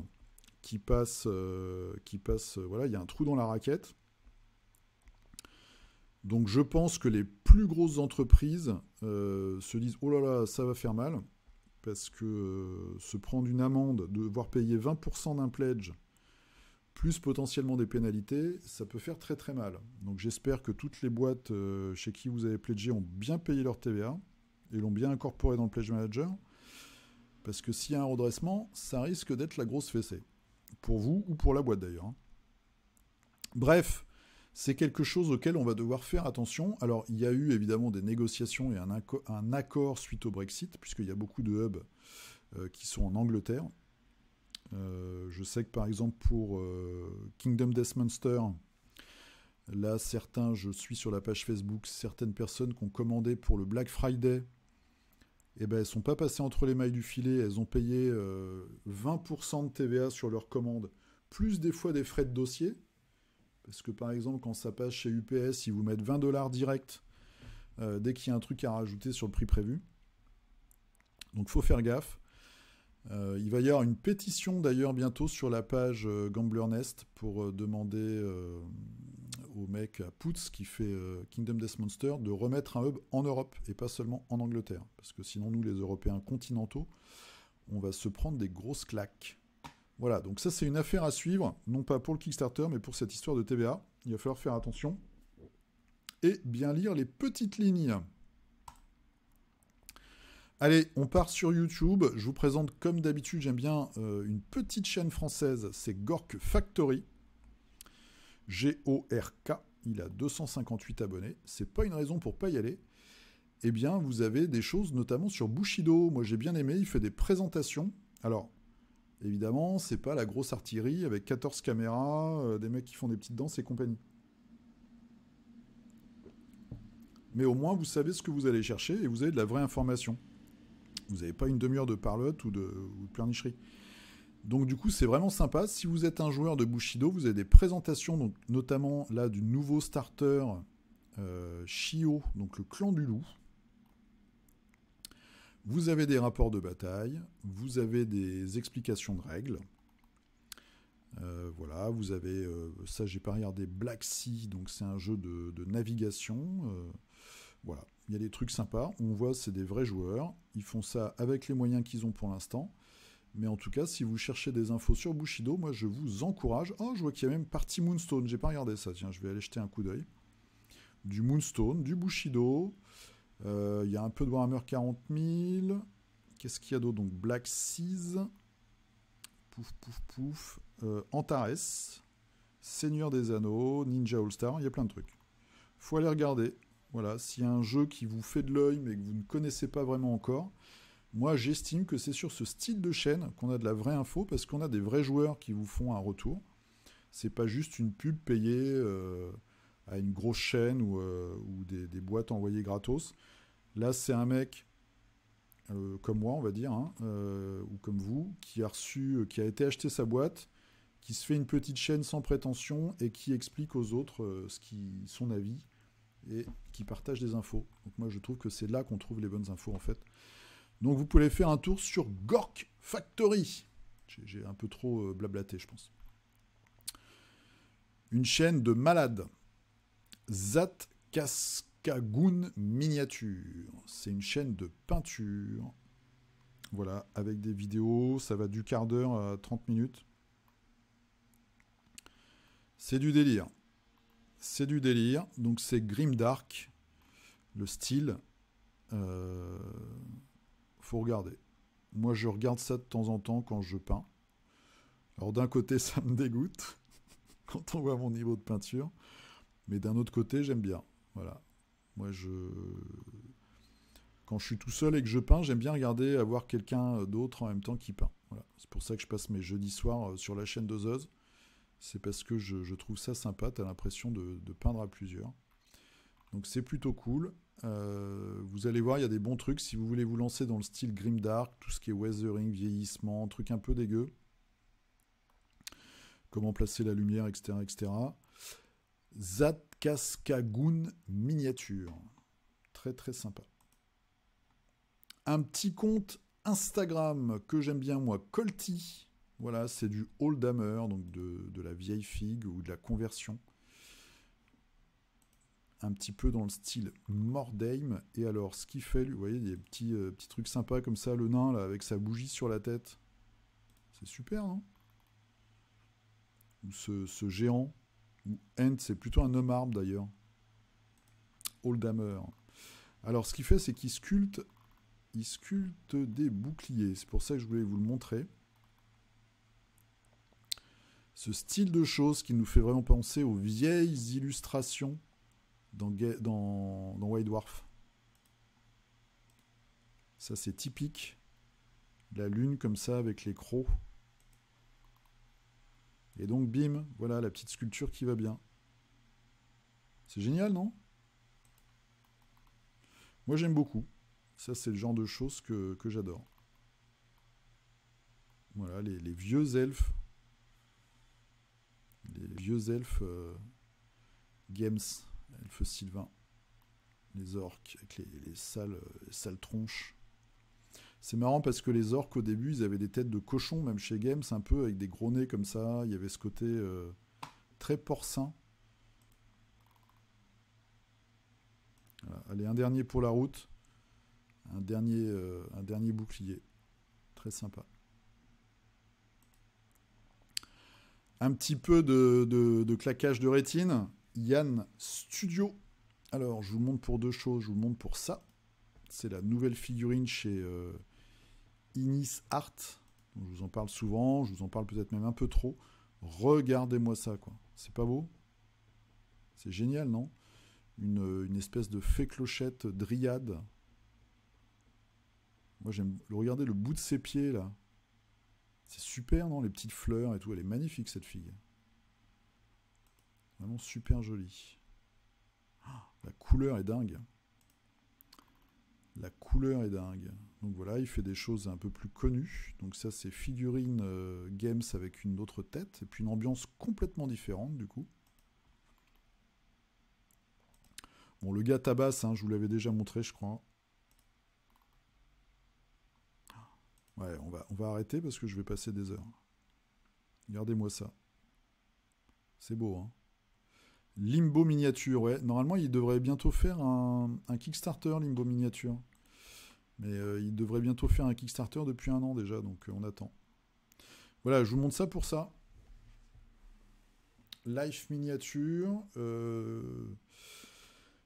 qui passent, voilà, il y a un trou dans la raquette. Donc je pense que les plus grosses entreprises se disent « Oh là là, ça va faire mal », parce que se prendre une amende, devoir payer 20% d'un pledge, plus potentiellement des pénalités, ça peut faire très très mal. Donc j'espère que toutes les boîtes chez qui vous avez pledgé ont bien payé leur TVA et l'ont bien incorporé dans le Pledge Manager, parce que s'il y a un redressement, ça risque d'être la grosse fessée. Pour vous ou pour la boîte d'ailleurs. Bref, c'est quelque chose auquel on va devoir faire attention. Alors, il y a eu évidemment des négociations et un accord suite au Brexit, puisqu'il y a beaucoup de hubs qui sont en Angleterre. Je sais que par exemple pour Kingdom Death Monster, là certains, je suis sur la page Facebook, certaines personnes qui ont commandé pour le Black Friday, eh ben, elles ne sont pas passées entre les mailles du filet, elles ont payé 20% de TVA sur leur commande, plus des fois des frais de dossier. Parce que par exemple, quand ça passe chez UPS, ils vous mettent 20 $ direct dès qu'il y a un truc à rajouter sur le prix prévu. Donc faut faire gaffe. Il va y avoir une pétition d'ailleurs bientôt sur la page Gambler Nest pour demander au mec à Poots qui fait Kingdom Death Monster de remettre un hub en Europe et pas seulement en Angleterre. Parce que sinon nous les Européens continentaux, on va se prendre des grosses claques. Voilà, donc ça c'est une affaire à suivre, non pas pour le Kickstarter mais pour cette histoire de TVA. Il va falloir faire attention et bien lire les petites lignes. Allez, on part sur YouTube. Je vous présente, comme d'habitude, j'aime bien une petite chaîne française, c'est Gork Factory. G-O-R-K. Il a 258 abonnés. C'est pas une raison pour pas y aller. Eh bien, vous avez des choses, notamment sur Bushido. Moi, j'ai bien aimé. Il fait des présentations. Alors, évidemment, c'est pas la grosse artillerie avec 14 caméras, des mecs qui font des petites danses et compagnie. Mais au moins, vous savez ce que vous allez chercher et vous avez de la vraie information. Vous n'avez pas une demi-heure de parlotte ou de pleurnicherie. Donc du coup, c'est vraiment sympa. Si vous êtes un joueur de Bushido, vous avez des présentations, donc, notamment là du nouveau starter Shio, donc le clan du loup. Vous avez des rapports de bataille, vous avez des explications de règles. Voilà, vous avez, ça j'ai pas regardé, Black Sea, donc c'est un jeu de navigation. Voilà, il y a des trucs sympas. On voit, c'est des vrais joueurs. Ils font ça avec les moyens qu'ils ont pour l'instant. Mais en tout cas, si vous cherchez des infos sur Bushido, moi, je vous encourage. Oh, je vois qu'il y a même partie Moonstone. J'ai pas regardé ça. Tiens, je vais aller jeter un coup d'œil. Du Moonstone, du Bushido. Il y a un peu de Warhammer 40 000. Qu'est-ce qu'il y a d'autre? Donc, Black Seas. Pouf, pouf, pouf. Antares. Seigneur des Anneaux. Ninja All-Star. Il y a plein de trucs. Faut aller regarder. Voilà, s'il y a un jeu qui vous fait de l'œil mais que vous ne connaissez pas vraiment encore, moi j'estime que c'est sur ce style de chaîne qu'on a de la vraie info parce qu'on a des vrais joueurs qui vous font un retour. C'est pas juste une pub payée à une grosse chaîne ou des boîtes envoyées gratos. Là c'est un mec comme moi on va dire, hein, ou comme vous, qui a été acheté sa boîte, qui se fait une petite chaîne sans prétention et qui explique aux autres son avis et qui partagent des infos. Donc moi je trouve que c'est là qu'on trouve les bonnes infos en fait. Donc vous pouvez faire un tour sur Gork Factory. J'ai un peu trop blablaté je pense. Une chaîne de malades. Zat Kaskagoun Miniature. C'est une chaîne de peinture. Voilà, avec des vidéos, ça va du quart d'heure à 30 minutes. C'est du délire. C'est du délire, donc c'est grimdark, le style. Faut regarder. Moi, je regarde ça de temps en temps quand je peins. Alors d'un côté, ça me dégoûte quand on voit mon niveau de peinture, mais d'un autre côté, j'aime bien. Voilà. Moi, quand je suis tout seul et que je peins, j'aime bien regarder avoir quelqu'un d'autre en même temps qui peint. Voilà. C'est pour ça que je passe mes jeudis soirs sur la chaîne de Zeus. C'est parce que je trouve ça sympa, tu as l'impression de peindre à plusieurs. Donc c'est plutôt cool. Vous allez voir, il y a des bons trucs. Si vous voulez vous lancer dans le style grimdark, tout ce qui est weathering, vieillissement, truc un peu dégueu. Comment placer la lumière, etc. etc. Zatkaskagoun Miniature. Très très sympa. Un petit compte Instagram que j'aime bien moi, Colty. Voilà, c'est du Oldhammer, donc de la vieille figue ou de la conversion. Un petit peu dans le style Mordheim. Et alors, ce qu'il fait, lui, vous voyez, il y a des petits trucs sympas comme ça, le nain, là, avec sa bougie sur la tête. C'est super, non? Ou ce géant. Ou Ent, c'est plutôt un homme arbre, d'ailleurs. Oldhammer. Alors, ce qu'il fait, c'est qu'il sculpte des boucliers. C'est pour ça que je voulais vous le montrer. Ce style de choses qui nous fait vraiment penser aux vieilles illustrations dans White Dwarf. Ça, c'est typique. La lune comme ça avec les crocs. Et donc, bim, voilà la petite sculpture qui va bien. C'est génial, non? Moi, j'aime beaucoup. Ça, c'est le genre de choses que j'adore. Voilà, les vieux elfes. Les vieux elfes Games, le feu Sylvain. Les orques avec les sales tronches. C'est marrant parce que les orques, au début, ils avaient des têtes de cochon, même chez Games, un peu avec des gros nez comme ça. Il y avait ce côté très porcin. Voilà. Allez, un dernier pour la route. Un dernier bouclier. Très sympa. Un petit peu de claquage de rétine. Yann Studio. Alors, je vous montre pour deux choses. Je vous montre pour ça. C'est la nouvelle figurine chez Inis Art. Je vous en parle souvent. Je vous en parle peut-être même un peu trop. Regardez-moi ça, quoi. C'est pas beau? C'est génial, non? Une espèce de fée clochette dryade. Moi, j'aime regarder le bout de ses pieds, là. C'est super, non? Les petites fleurs et tout. Elle est magnifique, cette fille. Vraiment super jolie. La couleur est dingue. La couleur est dingue. Donc voilà, il fait des choses un peu plus connues. Donc ça, c'est figurine Games avec une autre tête. Et puis une ambiance complètement différente, du coup. Bon, le gars tabasse, hein, je vous l'avais déjà montré, je crois. Ouais, on va arrêter parce que je vais passer des heures. Regardez-moi ça. C'est beau, hein. Limbo miniature, ouais. Normalement, il devrait bientôt faire un Kickstarter, Limbo miniature. Mais il devrait bientôt faire un Kickstarter depuis 1 an déjà, donc on attend. Voilà, je vous montre ça pour ça. Life miniature.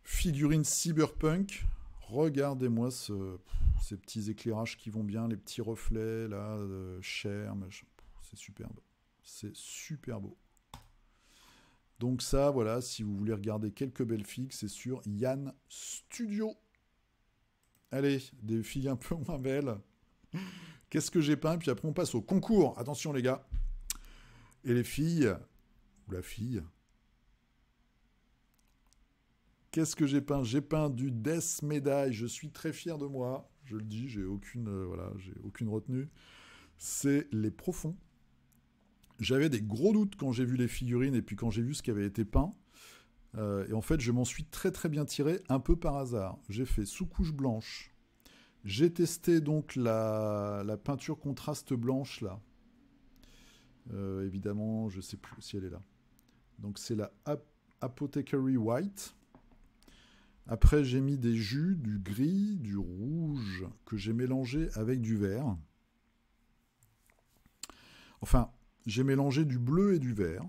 Figurine cyberpunk. Regardez-moi ces petits éclairages qui vont bien, les petits reflets, là, chair, machin. C'est superbe. C'est super beau. Donc ça, voilà, si vous voulez regarder quelques belles filles, c'est sur Yann Studio. Allez, des filles un peu moins belles. Qu'est-ce que j'ai peint? Puis après, on passe au concours. Attention, les gars. Et les filles, ou la fille. Qu'est-ce que j'ai peint? J'ai peint du Death Médaille. Je suis très fier de moi. Je le dis, j'ai aucune retenue. C'est les profonds. J'avais des gros doutes quand j'ai vu les figurines et puis quand j'ai vu ce qui avait été peint. Et en fait, je m'en suis très très bien tiré, un peu par hasard. J'ai fait sous-couche blanche. J'ai testé donc la peinture contraste blanche, là. Évidemment, je ne sais plus si elle est là. Donc c'est la Apothecary White. Après, j'ai mis des jus, du gris, du rouge, que j'ai mélangé avec du vert. Enfin, j'ai mélangé du bleu et du vert,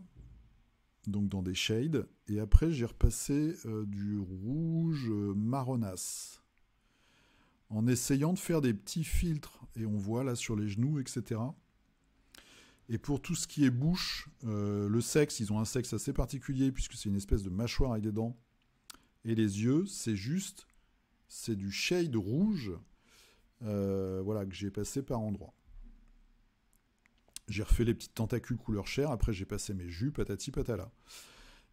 donc dans des shades. Et après, j'ai repassé du rouge marronasse, en essayant de faire des petits filtres. Et on voit là sur les genoux, etc. Et pour tout ce qui est bouche, le sexe, ils ont un sexe assez particulier, puisque c'est une espèce de mâchoire avec des dents. Et les yeux, c'est du shade rouge, voilà, que j'ai passé par endroits. J'ai refait les petites tentacules couleur chair, après j'ai passé mes jus, patati patala.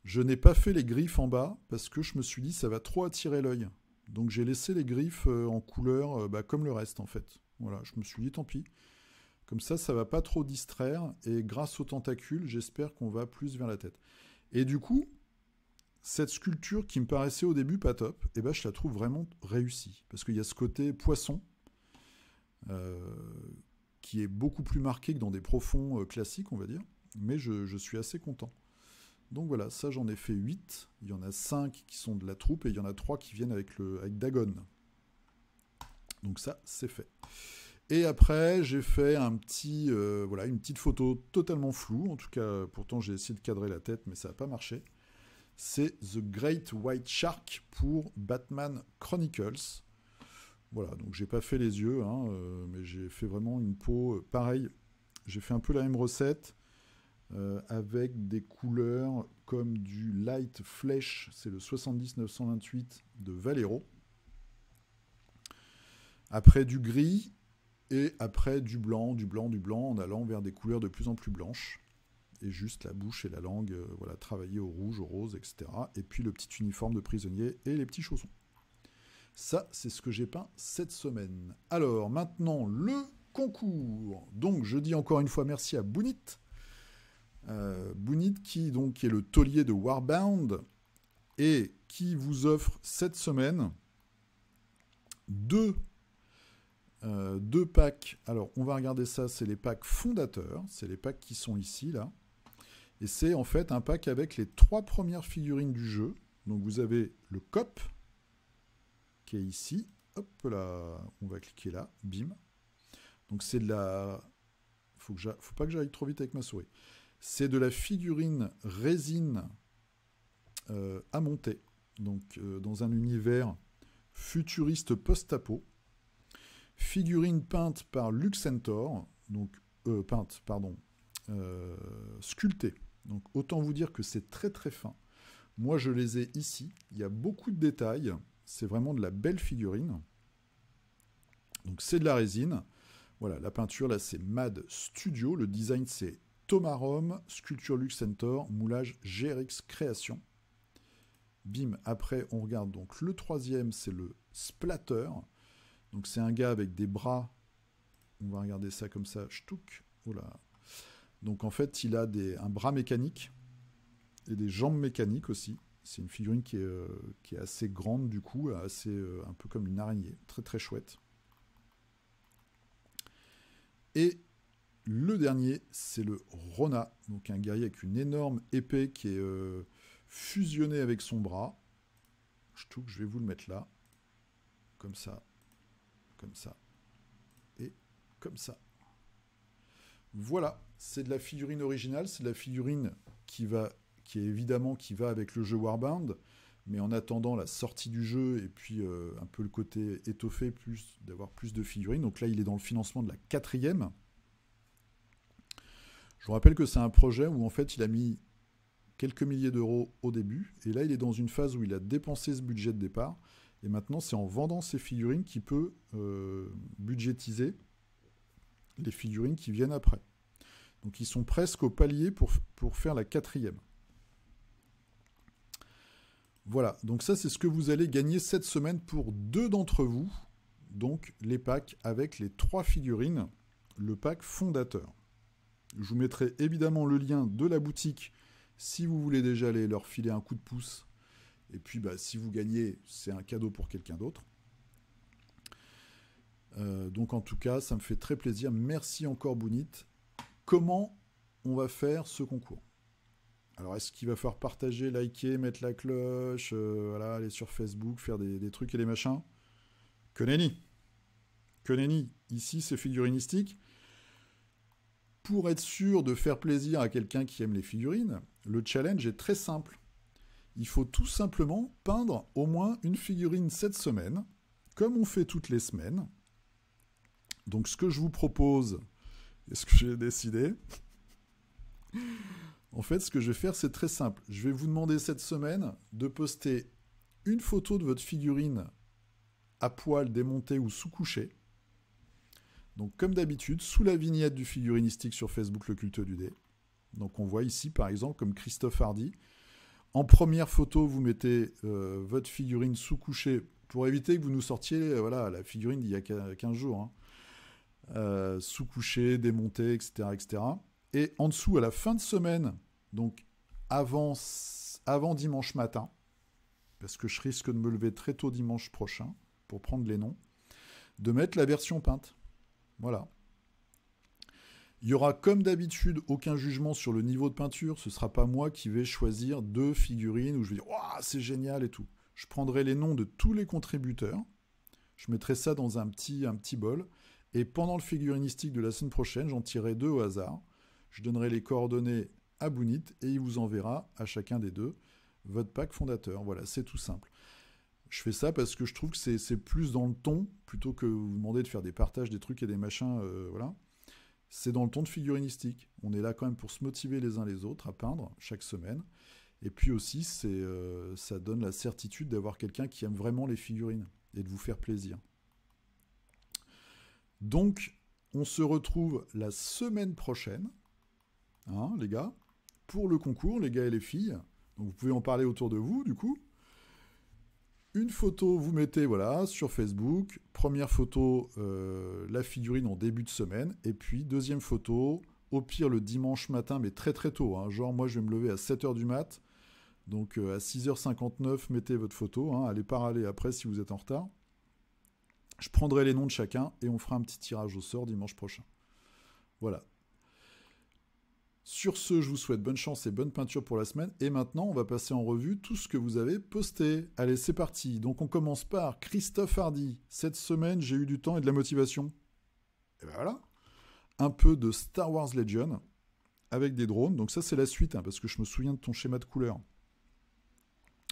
Je n'ai pas fait les griffes en bas, parce que je me suis dit ça va trop attirer l'œil. Donc j'ai laissé les griffes en couleur comme le reste en fait. Voilà, je me suis dit tant pis. Comme ça va pas trop distraire, et grâce aux tentacules, j'espère qu'on va plus vers la tête. Et du coup, cette sculpture qui me paraissait au début pas top, eh ben, je la trouve vraiment réussie. Parce qu'il y a ce côté poisson, qui est beaucoup plus marqué que dans des profonds classiques, on va dire. Mais je suis assez content. Donc voilà, ça j'en ai fait 8. Il y en a 5 qui sont de la troupe, et il y en a 3 qui viennent avec Dagon. Donc ça, c'est fait. Et après, j'ai fait une petite photo totalement floue. En tout cas, pourtant j'ai essayé de cadrer la tête, mais ça n'a pas marché. C'est The Great White Shark pour Batman Chronicles. Voilà, donc j'ai pas fait les yeux, mais j'ai fait vraiment une peau pareil. J'ai fait un peu la même recette avec des couleurs comme du Light Flesh, c'est le 70-928 de Valero. Après du gris et après du blanc, en allant vers des couleurs de plus en plus blanches. Et juste la bouche et la langue, voilà, travaillées au rouge, au rose, etc. Et puis le petit uniforme de prisonnier et les petits chaussons. Ça, c'est ce que j'ai peint cette semaine. Alors, maintenant, le concours. Donc, je dis encore une fois merci à Bounit. Bounit qui est le taulier de Warbound. et qui vous offre cette semaine deux packs. Alors, on va regarder ça, c'est les packs fondateurs, c'est les packs qui sont ici, là. Et c'est en fait un pack avec les 3 premières figurines du jeu. Donc, vous avez le COP, qui est ici. Hop là, on va cliquer là, bim. Donc, c'est de la... Faut pas que j'aille trop vite avec ma souris. C'est de la figurine résine à monter. Donc, dans un univers futuriste post-apo. Figurine peinte par Luxentor, donc sculptée. Donc autant vous dire que c'est très très fin. Moi je les ai ici, il y a beaucoup de détails, c'est vraiment de la belle figurine. Donc c'est de la résine. Voilà, la peinture là c'est MAD Studio, le design c'est Thomas Rome, sculpture Luxentor, moulage GRX Création. Bim, après on regarde donc le troisième, c'est le Splatter. Donc c'est un gars avec des bras, on va regarder ça comme ça, ch'touk, oula. Donc en fait il a un bras mécanique et des jambes mécaniques aussi. C'est une figurine qui est assez grande du coup, assez, un peu comme une araignée, très très chouette. Et le dernier c'est le Rona, donc un guerrier avec une énorme épée qui est fusionnée avec son bras. Ch'touk, je vais vous le mettre là, comme ça. Comme ça, et comme ça. Voilà, c'est de la figurine originale, c'est de la figurine qui va avec le jeu Warband, mais en attendant la sortie du jeu et puis un peu le côté étoffé, d'avoir plus de figurines. Donc là, il est dans le financement de la 4e. Je vous rappelle que c'est un projet où en fait, il a mis quelques milliers d'euros au début, et là, il est dans une phase où il a dépensé ce budget de départ. Et maintenant, c'est en vendant ces figurines qu'il peut budgétiser les figurines qui viennent après. Donc, ils sont presque au palier pour faire la 4e. Voilà, donc ça, c'est ce que vous allez gagner cette semaine pour 2 d'entre vous. Donc, les packs avec les 3 figurines, le pack fondateur. Je vous mettrai évidemment le lien de la boutique si vous voulez déjà aller leur filer un coup de pouce. Et puis, si vous gagnez, c'est un cadeau pour quelqu'un d'autre. Donc, en tout cas, ça me fait très plaisir. Merci encore, Bounit. Comment on va faire ce concours? Alors, est-ce qu'il va falloir partager, liker, mettre la cloche, voilà, aller sur Facebook, faire des trucs et des machins? Que nenni. Ici, c'est figurinistique. Pour être sûr de faire plaisir à quelqu'un qui aime les figurines, le challenge est très simple. Il faut tout simplement peindre au moins une figurine cette semaine, comme on fait toutes les semaines. Donc ce que je vous propose, et ce que j'ai décidé, en fait ce que je vais faire c'est très simple. Je vais vous demander cette semaine de poster une photo de votre figurine à poil, démontée ou sous-couchée. Donc comme d'habitude, sous la vignette du figurinistique sur Facebook Le Culte du Dé. Donc on voit ici par exemple comme Christophe Hardy. En première photo, vous mettez votre figurine sous-couchée pour éviter que vous nous sortiez la figurine d'il y a 15 jours. Hein. Sous-couchée, démontée, etc., etc. Et en dessous, à la fin de semaine, donc avant dimanche matin, parce que je risque de me lever très tôt dimanche prochain pour prendre les noms, de mettre la version peinte. Voilà. Il y aura comme d'habitude aucun jugement sur le niveau de peinture. Ce ne sera pas moi qui vais choisir 2 figurines où je vais dire « c'est génial » et tout. Je prendrai les noms de tous les contributeurs. Je mettrai ça dans un petit bol. Et pendant le figurinistique de la semaine prochaine, j'en tirerai 2 au hasard. Je donnerai les coordonnées à Bounit et il vous enverra à chacun des 2 votre pack fondateur. Voilà, c'est tout simple. Je fais ça parce que je trouve que c'est plus dans le ton, plutôt que vous demander de faire des partages, des trucs et des machins, voilà. C'est dans le ton de figurinistique. On est là quand même pour se motiver les uns les autres à peindre chaque semaine. Et puis aussi, ça donne la certitude d'avoir quelqu'un qui aime vraiment les figurines et de vous faire plaisir. Donc, on se retrouve la semaine prochaine, hein, les gars, pour le concours, les gars et les filles. Donc, vous pouvez en parler autour de vous, du coup. Une photo, vous mettez sur Facebook. Première photo, la figurine en début de semaine. Et puis, deuxième photo, au pire le dimanche matin, mais très très tôt. Hein, genre, moi, je vais me lever à 7h du mat. Donc à 6h59, mettez votre photo. Hein, allez pas râler après si vous êtes en retard. Je prendrai les noms de chacun et on fera un petit tirage au sort dimanche prochain. Voilà. Sur ce, je vous souhaite bonne chance et bonne peinture pour la semaine. Et maintenant, on va passer en revue tout ce que vous avez posté. Allez, c'est parti. Donc, on commence par Christophe Hardy. Cette semaine, j'ai eu du temps et de la motivation. Et ben voilà. Un peu de Star Wars Legion avec des drones. Donc ça, c'est la suite, hein, parce que je me souviens de ton schéma de couleur.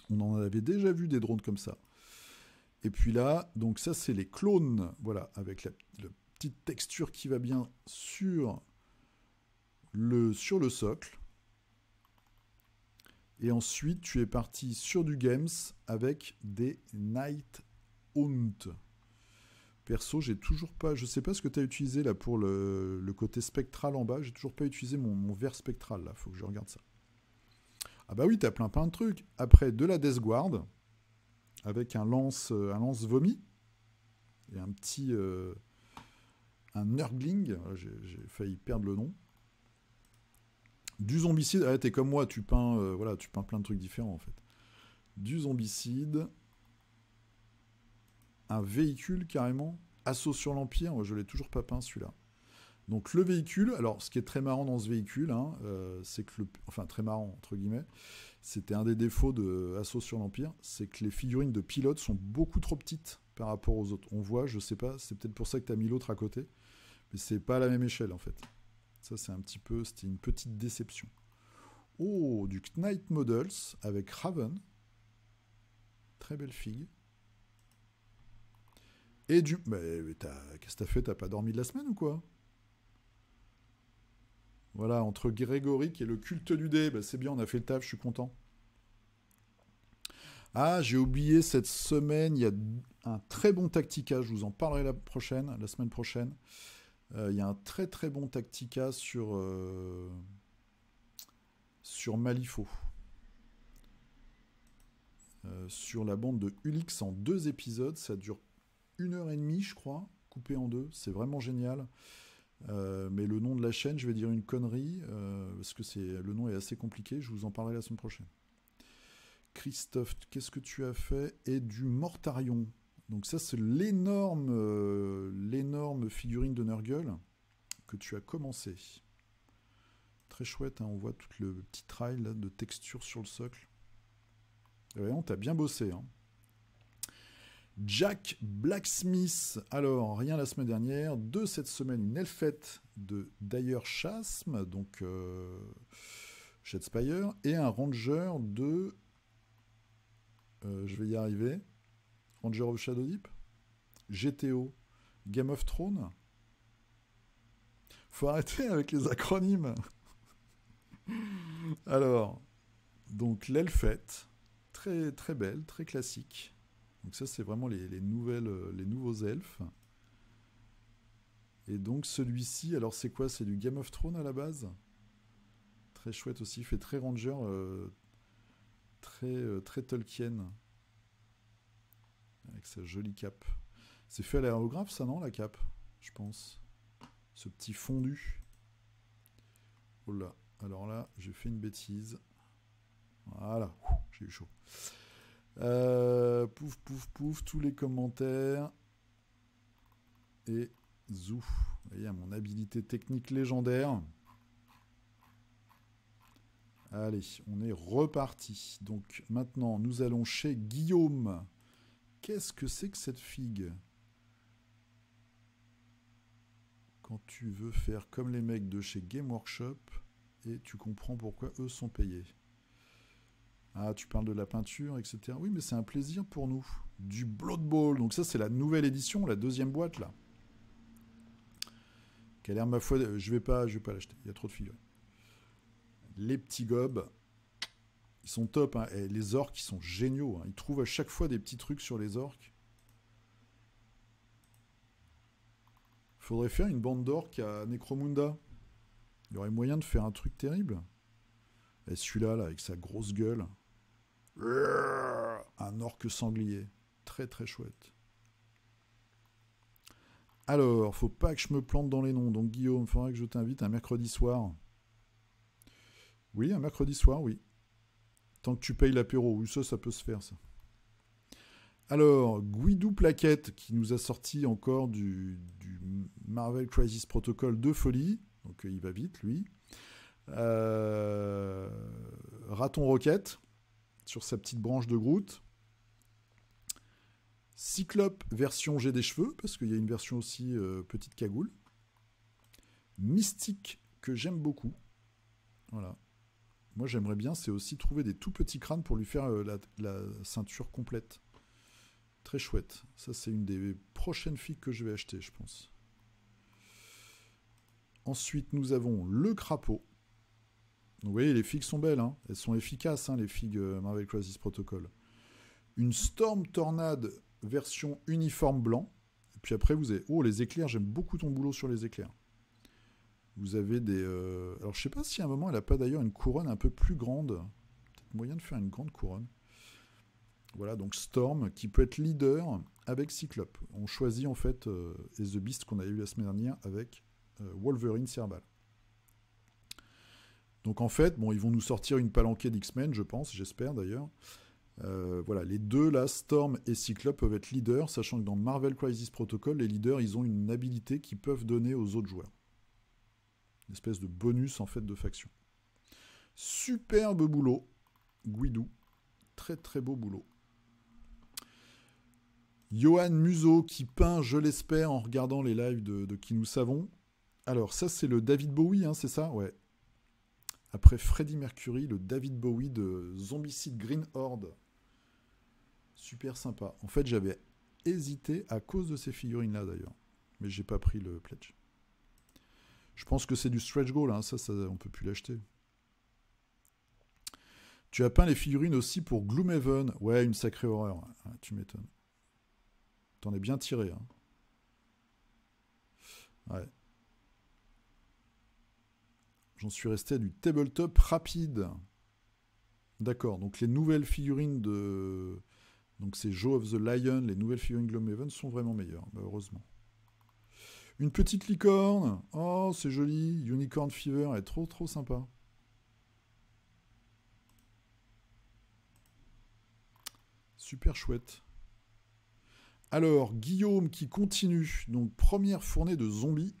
On en avait déjà vu des drones comme ça. Et puis là, donc ça, c'est les clones. Voilà, avec la petite texture qui va bien sur le socle. Et ensuite, tu es parti sur du Games avec des Night Hunt. Perso, j'ai toujours pas... Je sais pas ce que tu as utilisé là pour le côté spectral en bas. J'ai toujours pas utilisé mon vert spectral là. Faut que je regarde ça. Ah bah oui, t'as plein de trucs. Après, de la Death Guard avec un lance vomi et un petit... un Nurgling. J'ai failli perdre le nom. Du zombicide, ah, t'es comme moi, tu peins, voilà, tu peins plein de trucs différents en fait. Du zombicide, un véhicule carrément, assaut sur l'Empire, moi je l'ai toujours pas peint celui-là. Donc le véhicule, alors ce qui est très marrant dans ce véhicule, hein, c'est que enfin très marrant entre guillemets, c'était un des défauts de Assaut sur l'Empire, c'est que les figurines de pilotes sont beaucoup trop petites par rapport aux autres. On voit, je sais pas, c'est peut-être pour ça que t'as mis l'autre à côté, mais c'est pas à la même échelle en fait. Ça, c'est un petit peu... C'était une petite déception. Oh, du Knight Models avec Raven. Très belle figue. Et du... Mais qu'est-ce que t'as fait? T'as pas dormi de la semaine ou quoi? Voilà, entre Grégoric et le culte du dé. Bah, c'est bien, on a fait le taf, je suis content. Ah, j'ai oublié cette semaine, il y a un très bon Tactica. Je vous en parlerai la semaine prochaine. Il y a un très très bon Tactica sur Malifaux. Sur la bande de Ulix en 2 épisodes. Ça dure 1h30, je crois, coupé en 2. C'est vraiment génial. Mais le nom de la chaîne, je vais dire une connerie, parce que le nom est assez compliqué. Je vous en parlerai la semaine prochaine. Christophe, qu'est-ce que tu as fait? Et du Mortarion. Donc ça, c'est l'énorme figurine de Nurgle que tu as commencé. Très chouette, hein, on voit tout le petit trail là, de texture sur le socle. Ouais, on t'a bien bossé. Hein. Jack Blacksmith. Alors, rien la semaine dernière. De cette semaine, une elfette de Dire Chasm, donc Shadespire, et un ranger de... je vais y arriver. Ranger of Shadow Deep, GTO, Game of Thrones. Faut arrêter avec les acronymes. Alors, donc l'elfette, très très belle, très classique. Donc ça c'est vraiment les nouveaux elfes. Et donc celui-ci, alors c'est quoi? C'est du Game of Thrones à la base. Très chouette aussi, il fait très ranger, très Tolkien. Avec sa jolie cape. C'est fait à l'aérographe, ça, non, la cape? Je pense. Ce petit fondu. Oh là. Alors là, j'ai fait une bêtise. Voilà. J'ai eu chaud. Pouf, pouf, pouf. Tous les commentaires. Et zou. Vous voyez, mon habilité technique légendaire. Allez, on est reparti. Donc, maintenant, nous allons chez Guillaume. Qu'est-ce que c'est que cette figue? Quand tu veux faire comme les mecs de chez Game Workshop et tu comprends pourquoi eux sont payés. Ah, tu parles de la peinture, etc. Oui, mais c'est un plaisir pour nous. Du Blood Bowl. Donc ça, c'est la nouvelle édition, la 2e boîte, là. Qui a l'air, ma foi... Je vais pas l'acheter. Il y a trop de figurines. Les petits gobs. Ils sont top, hein. Et les orques, ils sont géniaux. Hein. Ils trouvent à chaque fois des petits trucs sur les orques. Faudrait faire une bande d'orques à Necromunda. Il y aurait moyen de faire un truc terrible. Et celui-là, là, avec sa grosse gueule. Un orque sanglier. Très très chouette. Alors, faut pas que je me plante dans les noms. Donc Guillaume, il faudra que je t'invite un mercredi soir. Oui, un mercredi soir, oui. Tant que tu payes l'apéro, oui, ça peut se faire, ça. Alors, Guidou Plaquette, qui nous a sorti encore du Marvel Crisis Protocol de folie. Donc, il va vite, lui. Raton Rocket, sur sa petite branche de Groot. Cyclope, version J'ai des cheveux, parce qu'il y a une version aussi petite cagoule. Mystique, que j'aime beaucoup. Voilà. Moi, j'aimerais bien, c'est aussi trouver des tout petits crânes pour lui faire la ceinture complète. Très chouette. Ça, c'est une des prochaines figues que je vais acheter, je pense. Ensuite, nous avons le crapaud. Donc, vous voyez, les figues sont belles. Hein. Elles sont efficaces, hein, les figues Marvel Crisis Protocol. Une Storm Tornade version uniforme blanc. Et puis après, vous avez... Oh, les éclairs. J'aime beaucoup ton boulot sur les éclairs. Vous avez des... Alors, je sais pas si à un moment, elle n'a pas d'ailleurs une couronne un peu plus grande. Peut-être moyen de faire une grande couronne. Voilà, donc Storm, qui peut être leader avec Cyclope. On choisit en fait et The Beast qu'on a eu la semaine dernière avec Wolverine Cerbal. Donc en fait, bon, ils vont nous sortir une palanquée d'X-Men, je pense, j'espère d'ailleurs. Voilà, les deux là, Storm et Cyclope, peuvent être leaders, sachant que dans Marvel Crisis Protocol, les leaders, ils ont une habilité qu'ils peuvent donner aux autres joueurs. Une espèce de bonus en fait de faction. Superbe boulot, Guidou. Très très beau boulot. Johan Museau qui peint, je l'espère, en regardant les lives de Qui nous savons. Alors ça c'est le David Bowie, hein, c'est ça? Ouais. Après Freddie Mercury, le David Bowie de Zombicide Green Horde. Super sympa. En fait j'avais hésité à cause de ces figurines-là d'ailleurs. Mais j'ai pas pris le pledge. Je pense que c'est du stretch goal, hein. Ça on peut plus l'acheter. Tu as peint les figurines aussi pour Gloomhaven. Ouais, une sacrée horreur. Ouais, tu m'étonnes. T'en es bien tiré. Hein. Ouais. J'en suis resté à du tabletop rapide. D'accord, donc les nouvelles figurines de... Donc c'est Joe of the Lion, les nouvelles figurines Gloomhaven sont vraiment meilleures, bah heureusement. Une petite licorne. Oh, c'est joli. Unicorn Fever, elle est trop trop sympa. Super chouette. Alors, Guillaume qui continue. Donc, première fournée de zombies.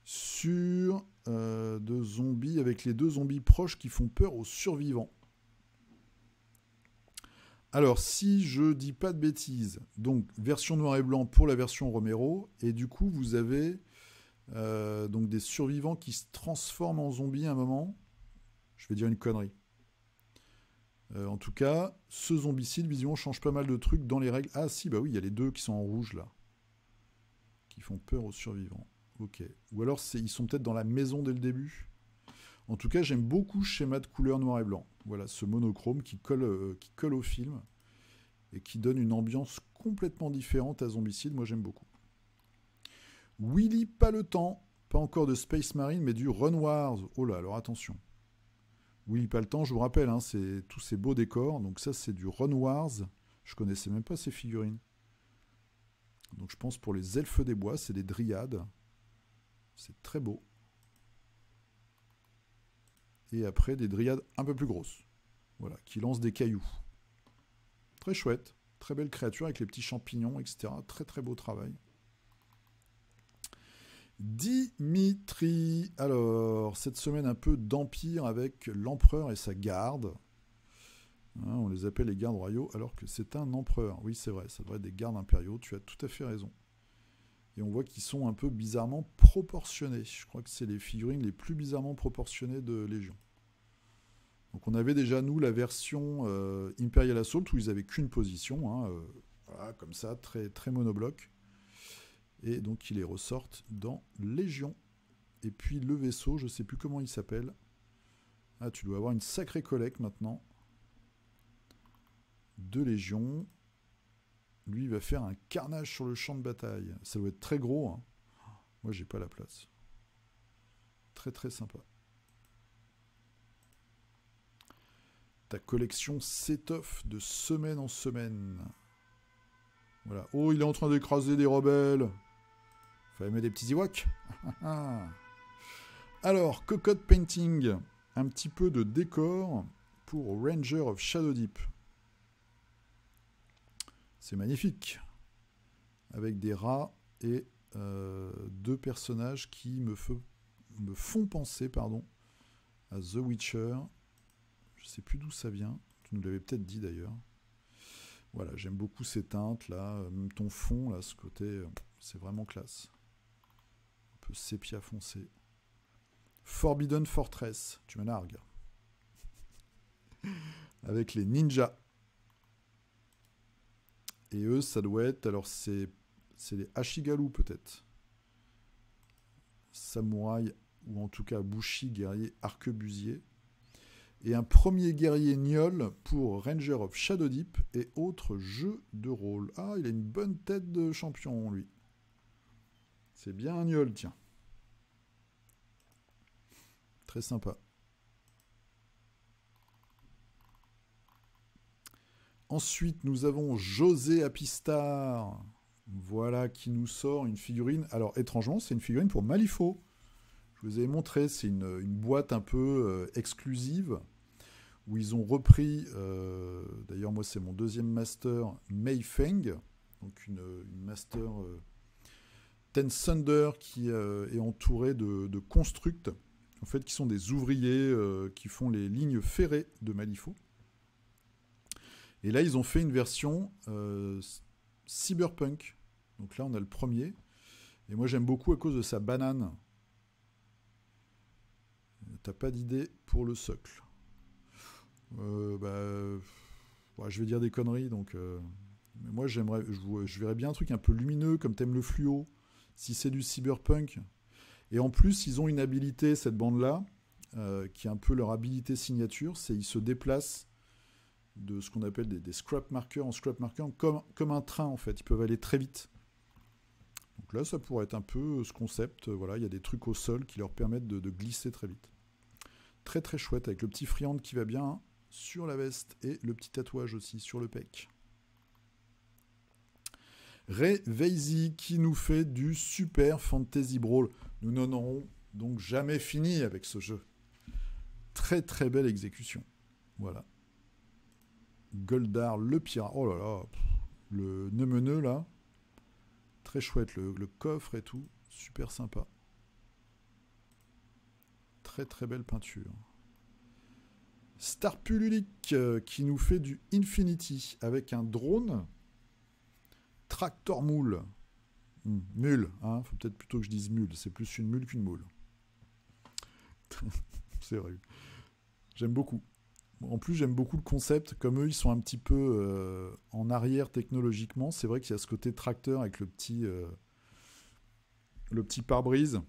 Sur de zombies avec les deux zombies proches qui font peur aux survivants. Alors, si je dis pas de bêtises, donc version noir et blanc pour la version Romero, et du coup, vous avez donc des survivants qui se transforment en zombies à un moment. Je vais dire une connerie. En tout cas, ce zombicide, visiblement, change pas mal de trucs dans les règles. Ah si, bah oui, il y a les deux qui sont en rouge, là. Qui font peur aux survivants. Ok. Ou alors, ils sont peut-être dans la maison dès le début. En tout cas, j'aime beaucoup ce schéma de couleur noir et blanc. Voilà, ce monochrome qui colle au film et qui donne une ambiance complètement différente à Zombicide. Moi, j'aime beaucoup. Willy, pas le temps. Pas encore de Space Marine, mais du Run Wars. Oh là, alors attention. Willy, pas le temps, je vous rappelle, hein, c'est tous ces beaux décors. Donc ça, c'est du Run Wars. Je connaissais même pas ces figurines. Donc je pense pour les elfes des bois, c'est des dryades. C'est très beau. Et après, des dryades un peu plus grosses. Voilà, qui lancent des cailloux. Très chouette. Très belle créature avec les petits champignons, etc. Très très beau travail. Dimitri. Alors, cette semaine, un peu d'empire avec l'empereur et sa garde. Hein, on les appelle les gardes royaux, alors que c'est un empereur. Oui, c'est vrai, ça devrait être des gardes impériaux. Tu as tout à fait raison. Et on voit qu'ils sont un peu bizarrement proportionnés. Je crois que c'est les figurines les plus bizarrement proportionnées de Légion. Donc on avait déjà, nous, la version Imperial Assault, où ils n'avaient qu'une position. Hein, voilà, comme ça, très, très monobloc. Et donc ils les ressortent dans Légion. Et puis le vaisseau, je ne sais plus comment il s'appelle. Ah, tu dois avoir une sacrée collecte maintenant. De Légion. Lui, il va faire un carnage sur le champ de bataille. Ça doit être très gros. Hein. Moi, j'ai pas la place. Très très sympa. Ta collection s'étoffe de semaine en semaine. Voilà. Oh, il est en train d'écraser des rebelles. Fallait mettre des petits Ewoks. Alors, Cocotte Painting. un petit peu de décor pour Ranger of Shadow Deep. C'est magnifique. Avec des rats et deux personnages qui me font penser à The Witcher. Je sais plus d'où ça vient. Tu nous l'avais peut-être dit d'ailleurs. Voilà, j'aime beaucoup ces teintes là. Même ton fond, là, ce côté, c'est vraiment classe. Un peu sépia foncé. Forbidden Fortress, tu me nargues. Avec les ninjas. Et eux, ça doit être... Alors, c'est les Ashigaru, peut-être. Samouraï, ou en tout cas Bushi, guerrier arquebusier. Et un premier guerrier Gnoll pour Ranger of Shadow Deep et autres jeux de rôle. Ah, il a une bonne tête de champion, lui. C'est bien un Gnoll, tiens. Très sympa. Ensuite, nous avons José Apistar. Voilà qui nous sort une figurine. Alors, étrangement, c'est une figurine pour Malifaux. Je vous avais montré, c'est une boîte un peu exclusive où ils ont repris, d'ailleurs, moi, c'est mon deuxième master, Mei Feng, donc une master Ten Thunder qui est entourée de constructs, en fait, qui sont des ouvriers qui font les lignes ferrées de Malifaux. Et là, ils ont fait une version cyberpunk. Donc là, on a le premier. Et moi, j'aime beaucoup à cause de sa banane. T'as pas d'idée pour le socle. Ouais, je vais dire des conneries. Donc, mais moi, je verrais bien un truc un peu lumineux, comme t'aimes le fluo, si c'est du cyberpunk. Et en plus, ils ont une habilité, cette bande-là, qui est un peu leur habilité signature, c'est ils se déplacent de ce qu'on appelle des scrap markers en scrap marker, comme un train en fait. Ils peuvent aller très vite. Donc là, ça pourrait être un peu ce concept. Voilà, il y a des trucs au sol qui leur permettent de glisser très vite. Très très chouette, avec le petit friand qui va bien sur la veste et le petit tatouage aussi sur le pec. Ray Weizi qui nous fait du Super Fantasy Brawl. Nous n'en aurons donc jamais fini avec ce jeu. Très très belle exécution. Voilà. Goldar, le pirate. Oh là là, le Nemeneux là. Très chouette, le coffre et tout. Super sympa. Très très belle peinture. Starpululic qui nous fait du Infinity avec un drone. Tractor moule. Mule, hein. Faut peut-être plutôt que je dise mule. C'est plus une mule qu'une moule. C'est vrai. J'aime beaucoup. En plus, j'aime beaucoup le concept. Comme eux, ils sont un petit peu en arrière technologiquement. C'est vrai qu'il y a ce côté tracteur avec le petit pare-brise,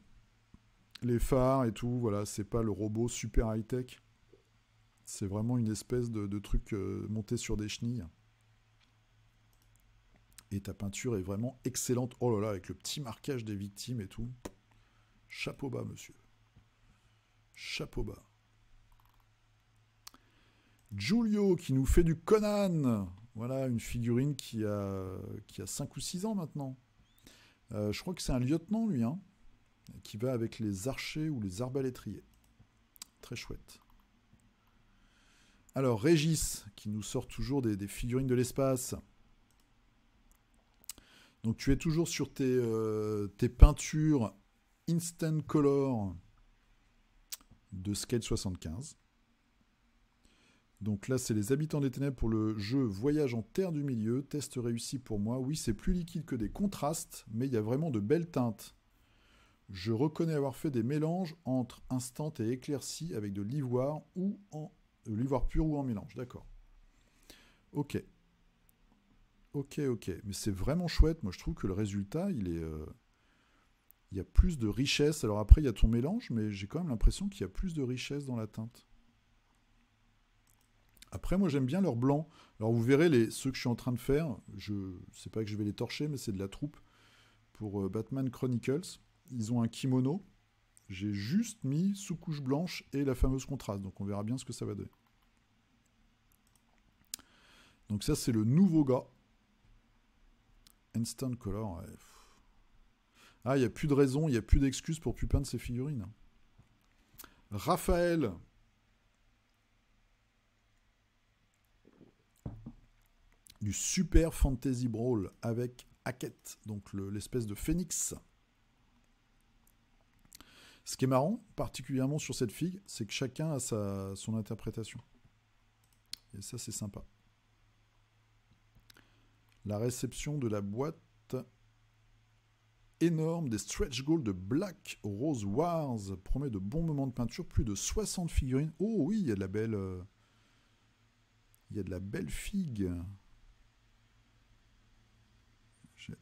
les phares et tout. Voilà, c'est pas le robot super high-tech. C'est vraiment une espèce de truc monté sur des chenilles. Et ta peinture est vraiment excellente. Oh là là, avec le petit marquage des victimes et tout. Chapeau bas, monsieur. Chapeau bas. Giulio qui nous fait du Conan. Voilà, une figurine qui a 5 ou 6 ans maintenant. Je crois que c'est un lieutenant, lui, hein, qui va avec les archers ou les arbalétriers. Très chouette. Alors, Régis, qui nous sort toujours des figurines de l'espace. Donc, tu es toujours sur tes peintures Instant Color de Scale 75. Donc là, c'est les habitants des ténèbres pour le jeu Voyage en terre du milieu. Test réussi pour moi. Oui, c'est plus liquide que des contrastes, mais il y a vraiment de belles teintes. Je reconnais avoir fait des mélanges entre instant et éclairci avec de l'ivoire ou de l'ivoire pur ou en mélange. D'accord. Ok. Mais c'est vraiment chouette. Moi, je trouve que le résultat, il y a plus de richesse. Alors après, il y a ton mélange, mais j'ai quand même l'impression qu'il y a plus de richesse dans la teinte. Après, moi, j'aime bien leur blanc. Alors, vous verrez ceux que je suis en train de faire. Je ne sais pas que je vais les torcher, mais c'est de la troupe pour Batman Chronicles. Ils ont un kimono. J'ai juste mis sous-couche blanche et la fameuse contraste. Donc, on verra bien ce que ça va donner. Donc, ça, c'est le nouveau gars. Instant Color. Ouais. Ah, il n'y a plus de raison, il n'y a plus d'excuses pour plus peindre ces figurines. Raphaël du Super Fantasy Brawl avec Hackett, donc l'espèce de phénix. Ce qui est marrant, particulièrement sur cette figue, c'est que chacun a son interprétation. Et ça, c'est sympa. La réception de la boîte énorme des stretch goals de Black Rose Wars promet de bons moments de peinture, plus de 60 figurines. Oh oui, il y a de la belle... il y a de la belle figue.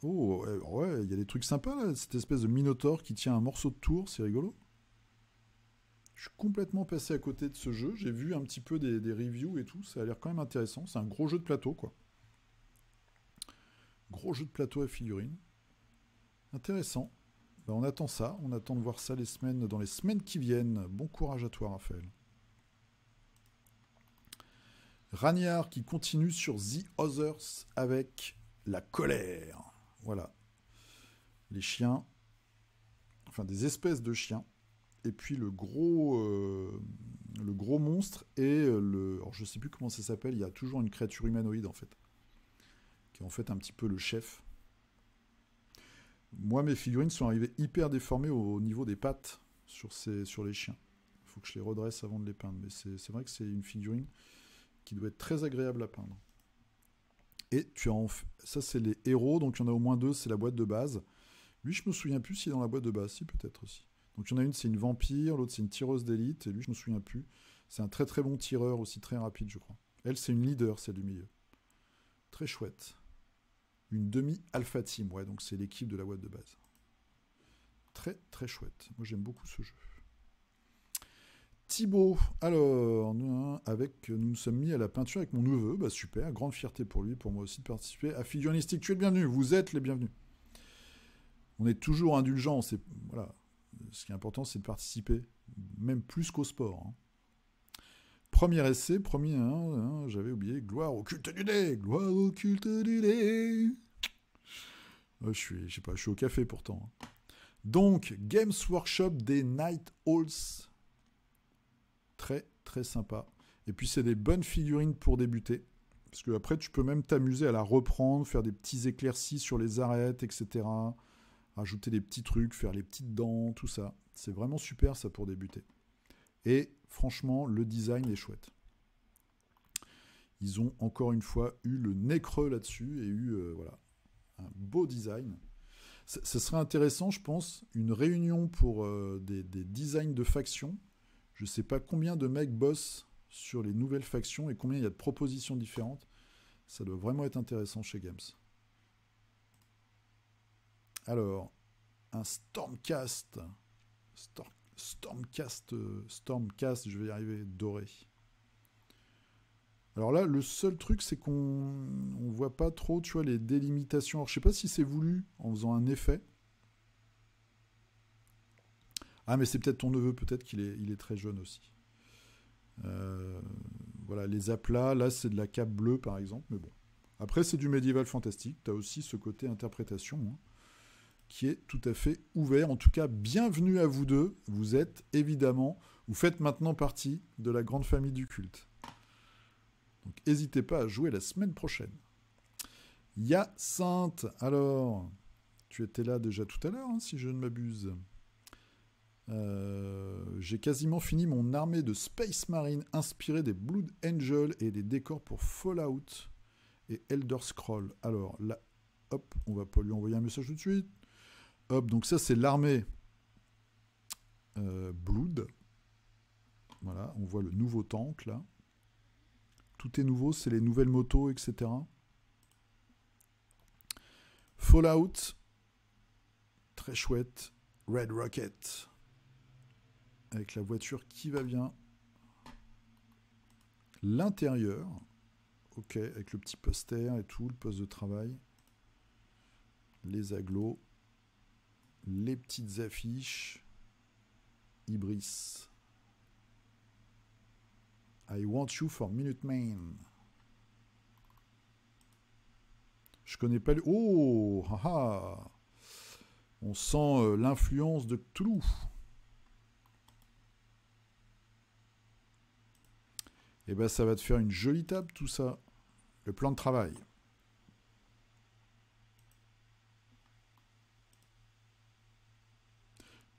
Oh, ouais, il y a des trucs sympas là, cette espèce de Minotaur qui tient un morceau de tour, c'est rigolo. Je suis complètement passé à côté de ce jeu, j'ai vu un petit peu des reviews et tout, ça a l'air quand même intéressant, c'est un gros jeu de plateau quoi. Gros jeu de plateau à figurines. Intéressant. Ben, on attend ça, on attend de voir ça dans les semaines qui viennent. Bon courage à toi Raphaël. Ragnar qui continue sur The Others avec la colère. Voilà. Les chiens, enfin des espèces de chiens, et puis le gros monstre et alors je sais plus comment ça s'appelle, il y a toujours une créature humanoïde en fait, qui est en fait un petit peu le chef. Moi mes figurines sont arrivées hyper déformées au niveau des pattes sur les chiens. Il faut que je les redresse avant de les peindre, mais c'est vrai que c'est une figurine qui doit être très agréable à peindre. Et ça c'est les héros, donc il y en a au moins 2, c'est la boîte de base. Lui je me souviens plus s'il est dans la boîte de base, si peut-être aussi. Donc il y en a une c'est une vampire, l'autre c'est une tireuse d'élite, et lui je me souviens plus. C'est un très très bon tireur aussi, très rapide je crois. Elle c'est une leader, celle du milieu. Très chouette. Une demi-alpha team, ouais, donc c'est l'équipe de la boîte de base. Très très chouette. Moi j'aime beaucoup ce jeu. Thibaut, alors, nous nous sommes mis à la peinture avec mon neveu, bah super, grande fierté pour lui, pour moi aussi de participer à Figuristique. Tu es le bienvenu, vous êtes les bienvenus. On est toujours indulgents, voilà. Ce qui est important c'est de participer, même plus qu'au sport. Hein. Premier essai, j'avais oublié, gloire au culte du nez, gloire au culte du nez. Je suis au café pourtant. Hein. Donc, Games Workshop des Night Halls. Très très sympa. Et puis c'est des bonnes figurines pour débuter. Parce que après tu peux même t'amuser à la reprendre, faire des petits éclaircies sur les arêtes, etc. Rajouter des petits trucs, faire les petites dents, tout ça. C'est vraiment super ça pour débuter. Et franchement, le design est chouette. Ils ont encore une fois eu le nez creux là-dessus et eu voilà, un beau design. Ce serait intéressant, je pense, une réunion pour des designs de factions. Je ne sais pas combien de mecs bossent sur les nouvelles factions et combien il y a de propositions différentes. Ça doit vraiment être intéressant chez Games. Alors, un Stormcast. Stormcast, je vais y arriver, doré. Alors là, le seul truc, c'est qu'on ne voit pas trop, tu vois, les délimitations. Alors, je ne sais pas si c'est voulu en faisant un effet. Ah, mais c'est peut-être ton neveu, peut-être qu'il est très jeune aussi. Voilà, les aplats, là, c'est de la cape bleue, par exemple, mais bon. Après, c'est du médiéval fantastique. Tu as aussi ce côté interprétation, hein, qui est tout à fait ouvert. En tout cas, bienvenue à vous deux. Vous êtes, évidemment, vous faites maintenant partie de la grande famille du culte. Donc, n'hésitez pas à jouer la semaine prochaine. Sainte, alors, tu étais là déjà tout à l'heure, hein, si je ne m'abuse. J'ai quasiment fini mon armée de Space Marine inspirée des Blood Angel et des décors pour Fallout et Elder Scrolls. Alors là, hop, on va pas lui envoyer un message tout de suite. Hop, donc ça c'est l'armée Blood. Voilà, on voit le nouveau tank là. Tout est nouveau, c'est les nouvelles motos, etc. Fallout, très chouette. Red Rocket. Avec la voiture qui va bien. L'intérieur. Ok, avec le petit poster et tout, le poste de travail. Les agglos. Les petites affiches. Ibris. I want you for Minuteman. Je connais pas le... Oh, haha. On sent l'influence de Cthulhu. Et ben ça va te faire une jolie table tout ça. Le plan de travail.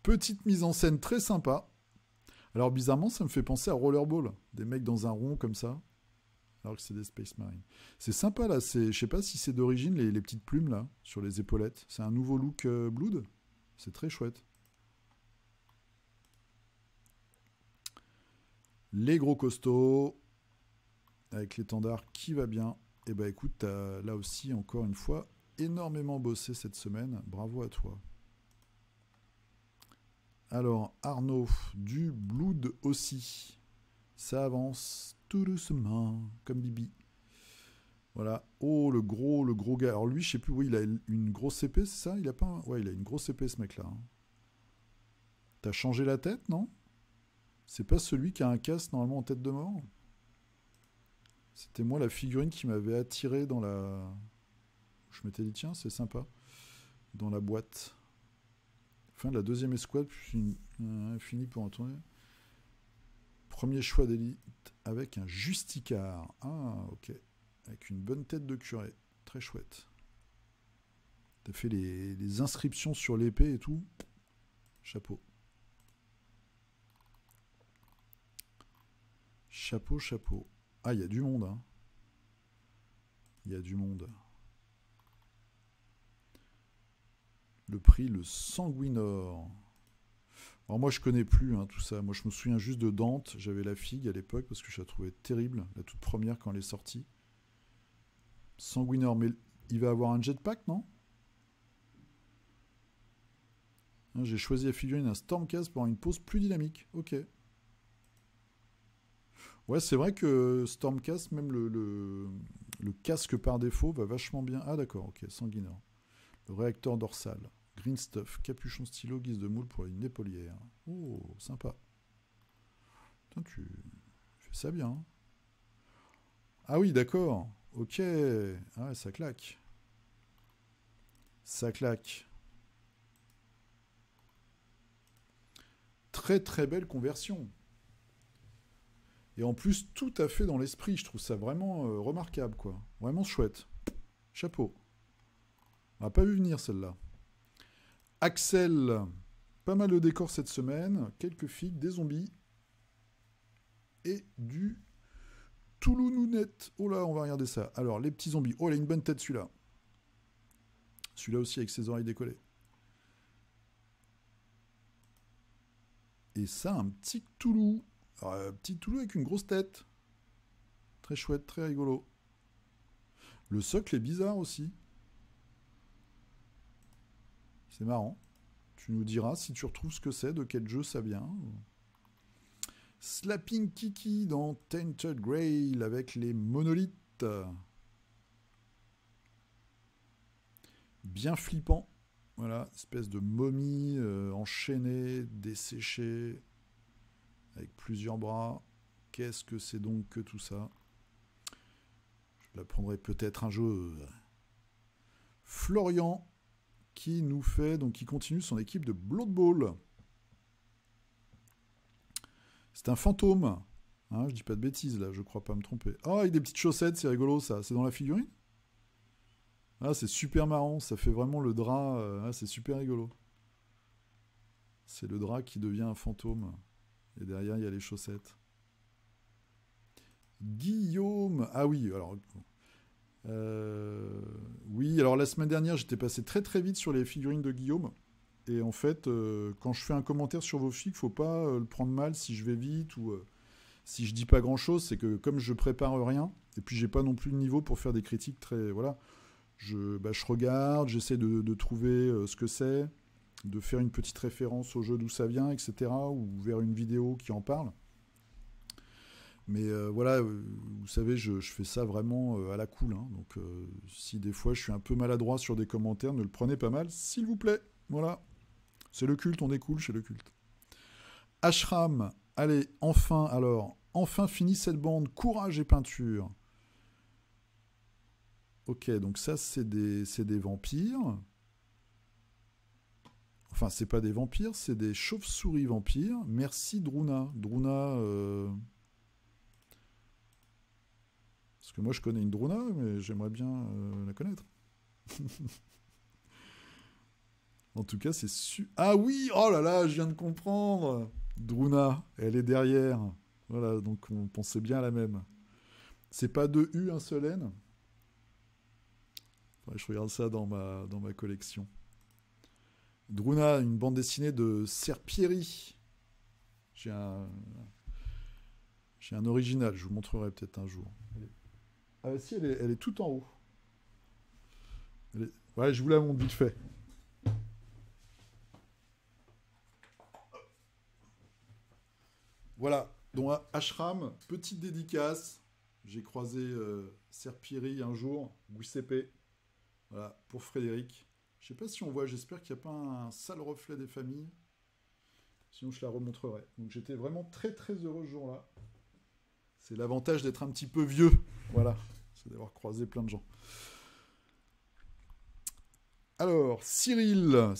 Petite mise en scène très sympa. Alors bizarrement, ça me fait penser à Rollerball. Des mecs dans un rond comme ça. Alors que c'est des Space Marines. C'est sympa là. Je sais pas si c'est d'origine les petites plumes là sur les épaulettes. C'est un nouveau look Blood. C'est très chouette. Les gros costauds. Avec l'étendard qui va bien. Et bah écoute, t'as là aussi encore une fois énormément bossé cette semaine. Bravo à toi. Alors Arnaud, du Blood aussi. Ça avance tout doucement, comme Bibi. Voilà. Oh, le gros gars. Alors lui, je sais plus, oui, il a une grosse épée, c'est ça? Il a pas Ouais, il a une grosse épée, ce mec-là. Hein. T'as changé la tête, non? C'est pas celui qui a un casque, normalement, en tête de mort? C'était moi, la figurine qui m'avait attiré dans la... Je m'étais dit, tiens, c'est sympa. Dans la boîte. Fin de la deuxième escouade, fini pour en tourner. Premier choix d'élite avec un Justicard. Ah, ok. Avec une bonne tête de curé. Très chouette. T'as fait les inscriptions sur l'épée et tout. Chapeau. Chapeau, chapeau. Ah, il y a du monde, hein. Il y a du monde. Le prix, le Sanguinor. Alors moi, je connais plus hein, tout ça. Moi, je me souviens juste de Dante. J'avais la figue à l'époque parce que je la trouvais terrible, la toute première quand elle est sortie. Sanguinor, mais il va avoir un jetpack, non? Hein, j'ai choisi la figurine un Stormcast pour une pose plus dynamique. Ok. Ouais, c'est vrai que Stormcast, même le casque par défaut, va vachement bien. Ah d'accord, ok, Sanguinor. Le réacteur dorsal. Green stuff, capuchon stylo, guise de moule pour une épaulière. Oh, sympa. Putain, tu fais ça bien. Hein. Ah oui, d'accord. Ok. Ah ouais, ça claque. Ça claque. Très très belle conversion. Et en plus, tout à fait dans l'esprit. Je trouve ça vraiment remarquable, quoi. Vraiment chouette. Chapeau. On n'a pas vu venir celle-là. Axel. Pas mal de décors cette semaine. Quelques figues, des zombies. Et du Toulounounet. Oh là, on va regarder ça. Alors, les petits zombies. Oh, il a une bonne tête celui-là. Celui-là aussi avec ses oreilles décollées. Et ça, un petit Toulou. Alors, un petit Toulou avec une grosse tête. Très chouette, très rigolo. Le socle est bizarre aussi. C'est marrant. Tu nous diras si tu retrouves ce que c'est, de quel jeu ça vient. Slapping Kiki dans Tainted Grail avec les monolithes. Bien flippant. Voilà, espèce de momie enchaînée, desséchée, avec plusieurs bras. Qu'est-ce que c'est donc que tout ça? Je l'apprendrai peut-être un jour. Florian qui nous fait, donc qui continue son équipe de Blood Bowl. C'est un fantôme. Hein, je dis pas de bêtises là, je crois pas me tromper. Oh, avec des petites chaussettes, c'est rigolo ça. C'est dans la figurine? Ah, c'est super marrant, ça fait vraiment le drap. Ah, c'est super rigolo. C'est le drap qui devient un fantôme. Et derrière, il y a les chaussettes. Guillaume. Ah oui, alors. Oui, alors la semaine dernière, j'étais passé très très vite sur les figurines de Guillaume. Et en fait, quand je fais un commentaire sur vos figues, faut pas le prendre mal si je vais vite ou si je dis pas grand chose. C'est que comme je prépare rien, et puis j'ai pas non plus le niveau pour faire des critiques très. Voilà. Je regarde, j'essaie de trouver ce que c'est, de faire une petite référence au jeu d'où ça vient, etc. Ou vers une vidéo qui en parle. Mais voilà, vous savez, je fais ça vraiment à la cool. Hein. Donc si des fois je suis un peu maladroit sur des commentaires, ne le prenez pas mal, s'il vous plaît. Voilà. C'est le culte, on est cool chez le culte. Ashram, allez, enfin, alors, enfin fini cette bande, courage et peinture. Ok, donc ça, c'est des vampires. Enfin, c'est pas des vampires, c'est des chauves-souris vampires. Merci Druna. Druna... Parce que moi, je connais une Druna, mais j'aimerais bien la connaître. En tout cas, c'est Ah oui, oh là là, je viens de comprendre. Druna, elle est derrière. Voilà, donc on pensait bien à la même. C'est pas deux U, un seul N. Ouais, je regarde ça dans ma collection. Druna, une bande dessinée de Serpieri. J'ai un, j'ai un original, je vous montrerai peut-être un jour. Ah si, elle est tout en haut. Ouais, je vous la montre vite fait. Voilà, donc Ashram, petite dédicace. J'ai croisé Serpieri un jour, Giuseppe. Voilà, pour Frédéric. Je sais pas si on voit, j'espère qu'il n'y a pas un sale reflet des familles. Sinon, je la remontrerai. Donc j'étais vraiment très très heureux ce jour-là. C'est l'avantage d'être un petit peu vieux. Voilà, c'est d'avoir croisé plein de gens. Alors, Cyril,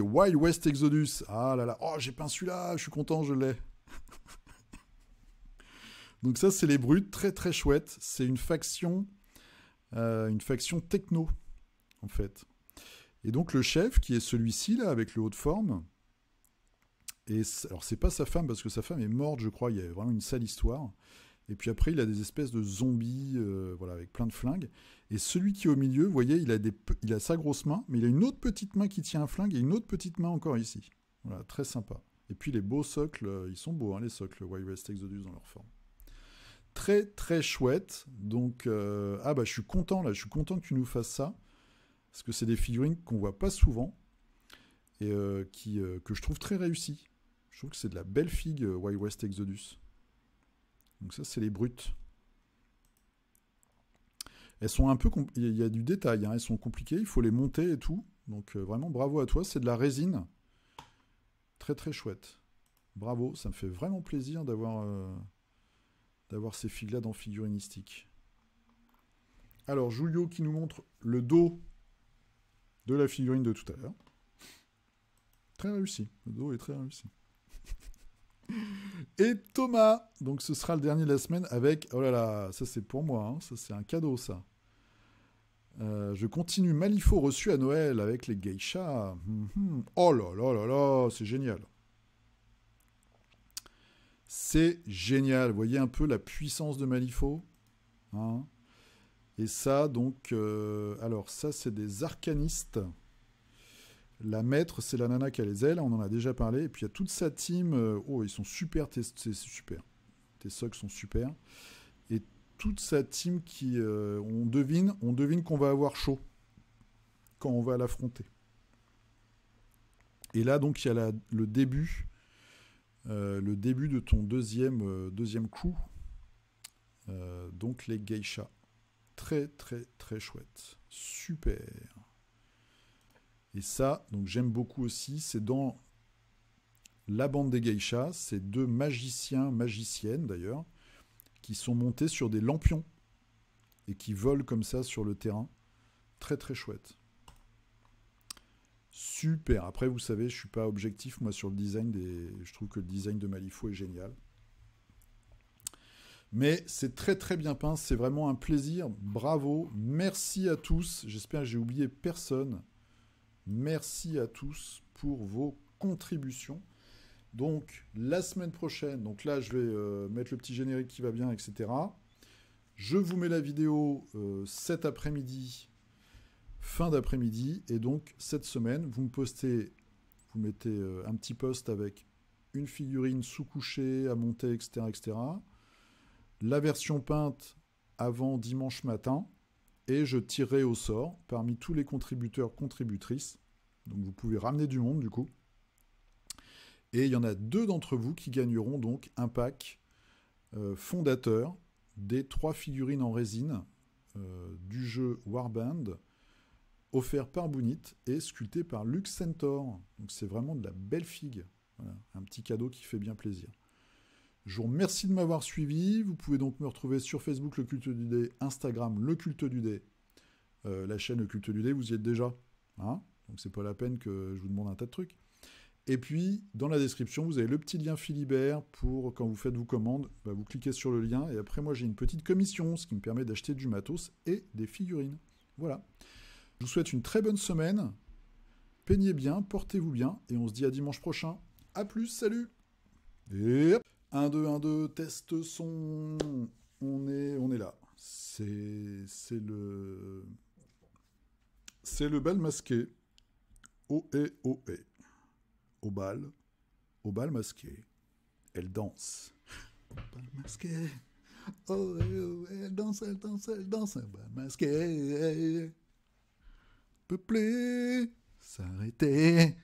Wild West Exodus. Ah là là, oh j'ai peint celui-là, je suis content, je l'ai. Donc ça, c'est les brutes, très très chouette. C'est une faction techno, en fait. Et donc le chef, qui est celui-ci, là, avec le haut de forme, alors c'est pas sa femme, parce que sa femme est morte, je crois, il y a vraiment une sale histoire. Et puis après, il a des espèces de zombies, voilà, avec plein de flingues. Et celui qui est au milieu, vous voyez, il a sa grosse main, mais il a une autre petite main qui tient un flingue et une autre petite main encore ici. Voilà, très sympa. Et puis les beaux socles, ils sont beaux, hein, les socles Wild West Exodus dans leur forme. Très très chouette. Donc, ah bah je suis content là, je suis content que tu nous fasses ça. Parce que c'est des figurines qu'on voit pas souvent et que je trouve très réussies. Je trouve que c'est de la belle figue Wild West Exodus. Donc ça, c'est les brutes. Elles sont un peu... Il y a du détail, hein. Elles sont compliquées, il faut les monter et tout. Donc vraiment, bravo à toi. C'est de la résine. Très très chouette. Bravo, ça me fait vraiment plaisir d'avoir ces figues-là dans Figurinistique. Alors, Julio qui nous montre le dos de la figurine de tout à l'heure. Très réussi. Le dos est très réussi. Et Thomas, donc ce sera le dernier de la semaine avec... Oh là là, ça c'est pour moi, hein. Ça c'est un cadeau ça. Je continue Malifaux reçu à Noël avec les geishas. Oh là là là là, c'est génial. C'est génial. Vous voyez un peu la puissance de Malifaux, hein. Et ça, donc... alors ça, c'est des arcanistes. La maître, c'est la nana qui a les ailes, on en a déjà parlé. Et puis il y a toute sa team. Oh, ils sont super, c'est super. Tes socks sont super. Et toute sa team qui... on devine qu'on va avoir chaud quand on va l'affronter. Et là, donc, il y a le début de ton deuxième coup. Donc les geishas. Très, très, très chouette. Super. Et ça, donc j'aime beaucoup aussi, c'est dans la bande des geishas, c'est deux magiciennes d'ailleurs, qui sont montés sur des lampions et qui volent comme ça sur le terrain. Très très chouette. Super. Après, vous savez, je suis pas objectif moi sur le design je trouve que le design de Malifaux est génial. Mais c'est très très bien peint, c'est vraiment un plaisir. Bravo, merci à tous. J'espère que j'ai oublié personne. Merci à tous pour vos contributions. Donc, la semaine prochaine, donc là, je vais mettre le petit générique qui va bien, etc. Je vous mets la vidéo cet après-midi, fin d'après-midi. Et donc, cette semaine, vous mettez un petit post avec une figurine sous-couchée à monter, etc., etc. La version peinte avant dimanche matin. Et je tirerai au sort parmi tous les contributeurs, contributrices. Donc vous pouvez ramener du monde du coup. Et il y en a 2 d'entre vous qui gagneront donc un pack fondateur des 3 figurines en résine du jeu Warband, offert par Boonit et sculpté par Lux Centaur. Donc c'est vraiment de la belle figue. Voilà, un petit cadeau qui fait bien plaisir. Je vous remercie de m'avoir suivi. Vous pouvez donc me retrouver sur Facebook, Le Culte du Dé, Instagram, Le Culte du Dé, la chaîne Le Culte du Dé, vous y êtes déjà. Hein, donc c'est pas la peine que je vous demande un tas de trucs. Et puis, dans la description, vous avez le petit lien Philibert pour, quand vous faites vos commandes, bah, vous cliquez sur le lien. Et après, moi, j'ai une petite commission, ce qui me permet d'acheter du matos et des figurines. Voilà. Je vous souhaite une très bonne semaine. peignez bien, portez-vous bien, et on se dit à dimanche prochain. A plus, salut. Et hop, 1, 2, 1, 2, test son. On est là. C'est le... C'est le bal masqué. Ohé, ohé. Au bal masqué. Elle danse. Au bal masqué. Ohé, ohé, elle danse, elle danse, elle danse. Un bal masqué. Peuplé. S'arrêter.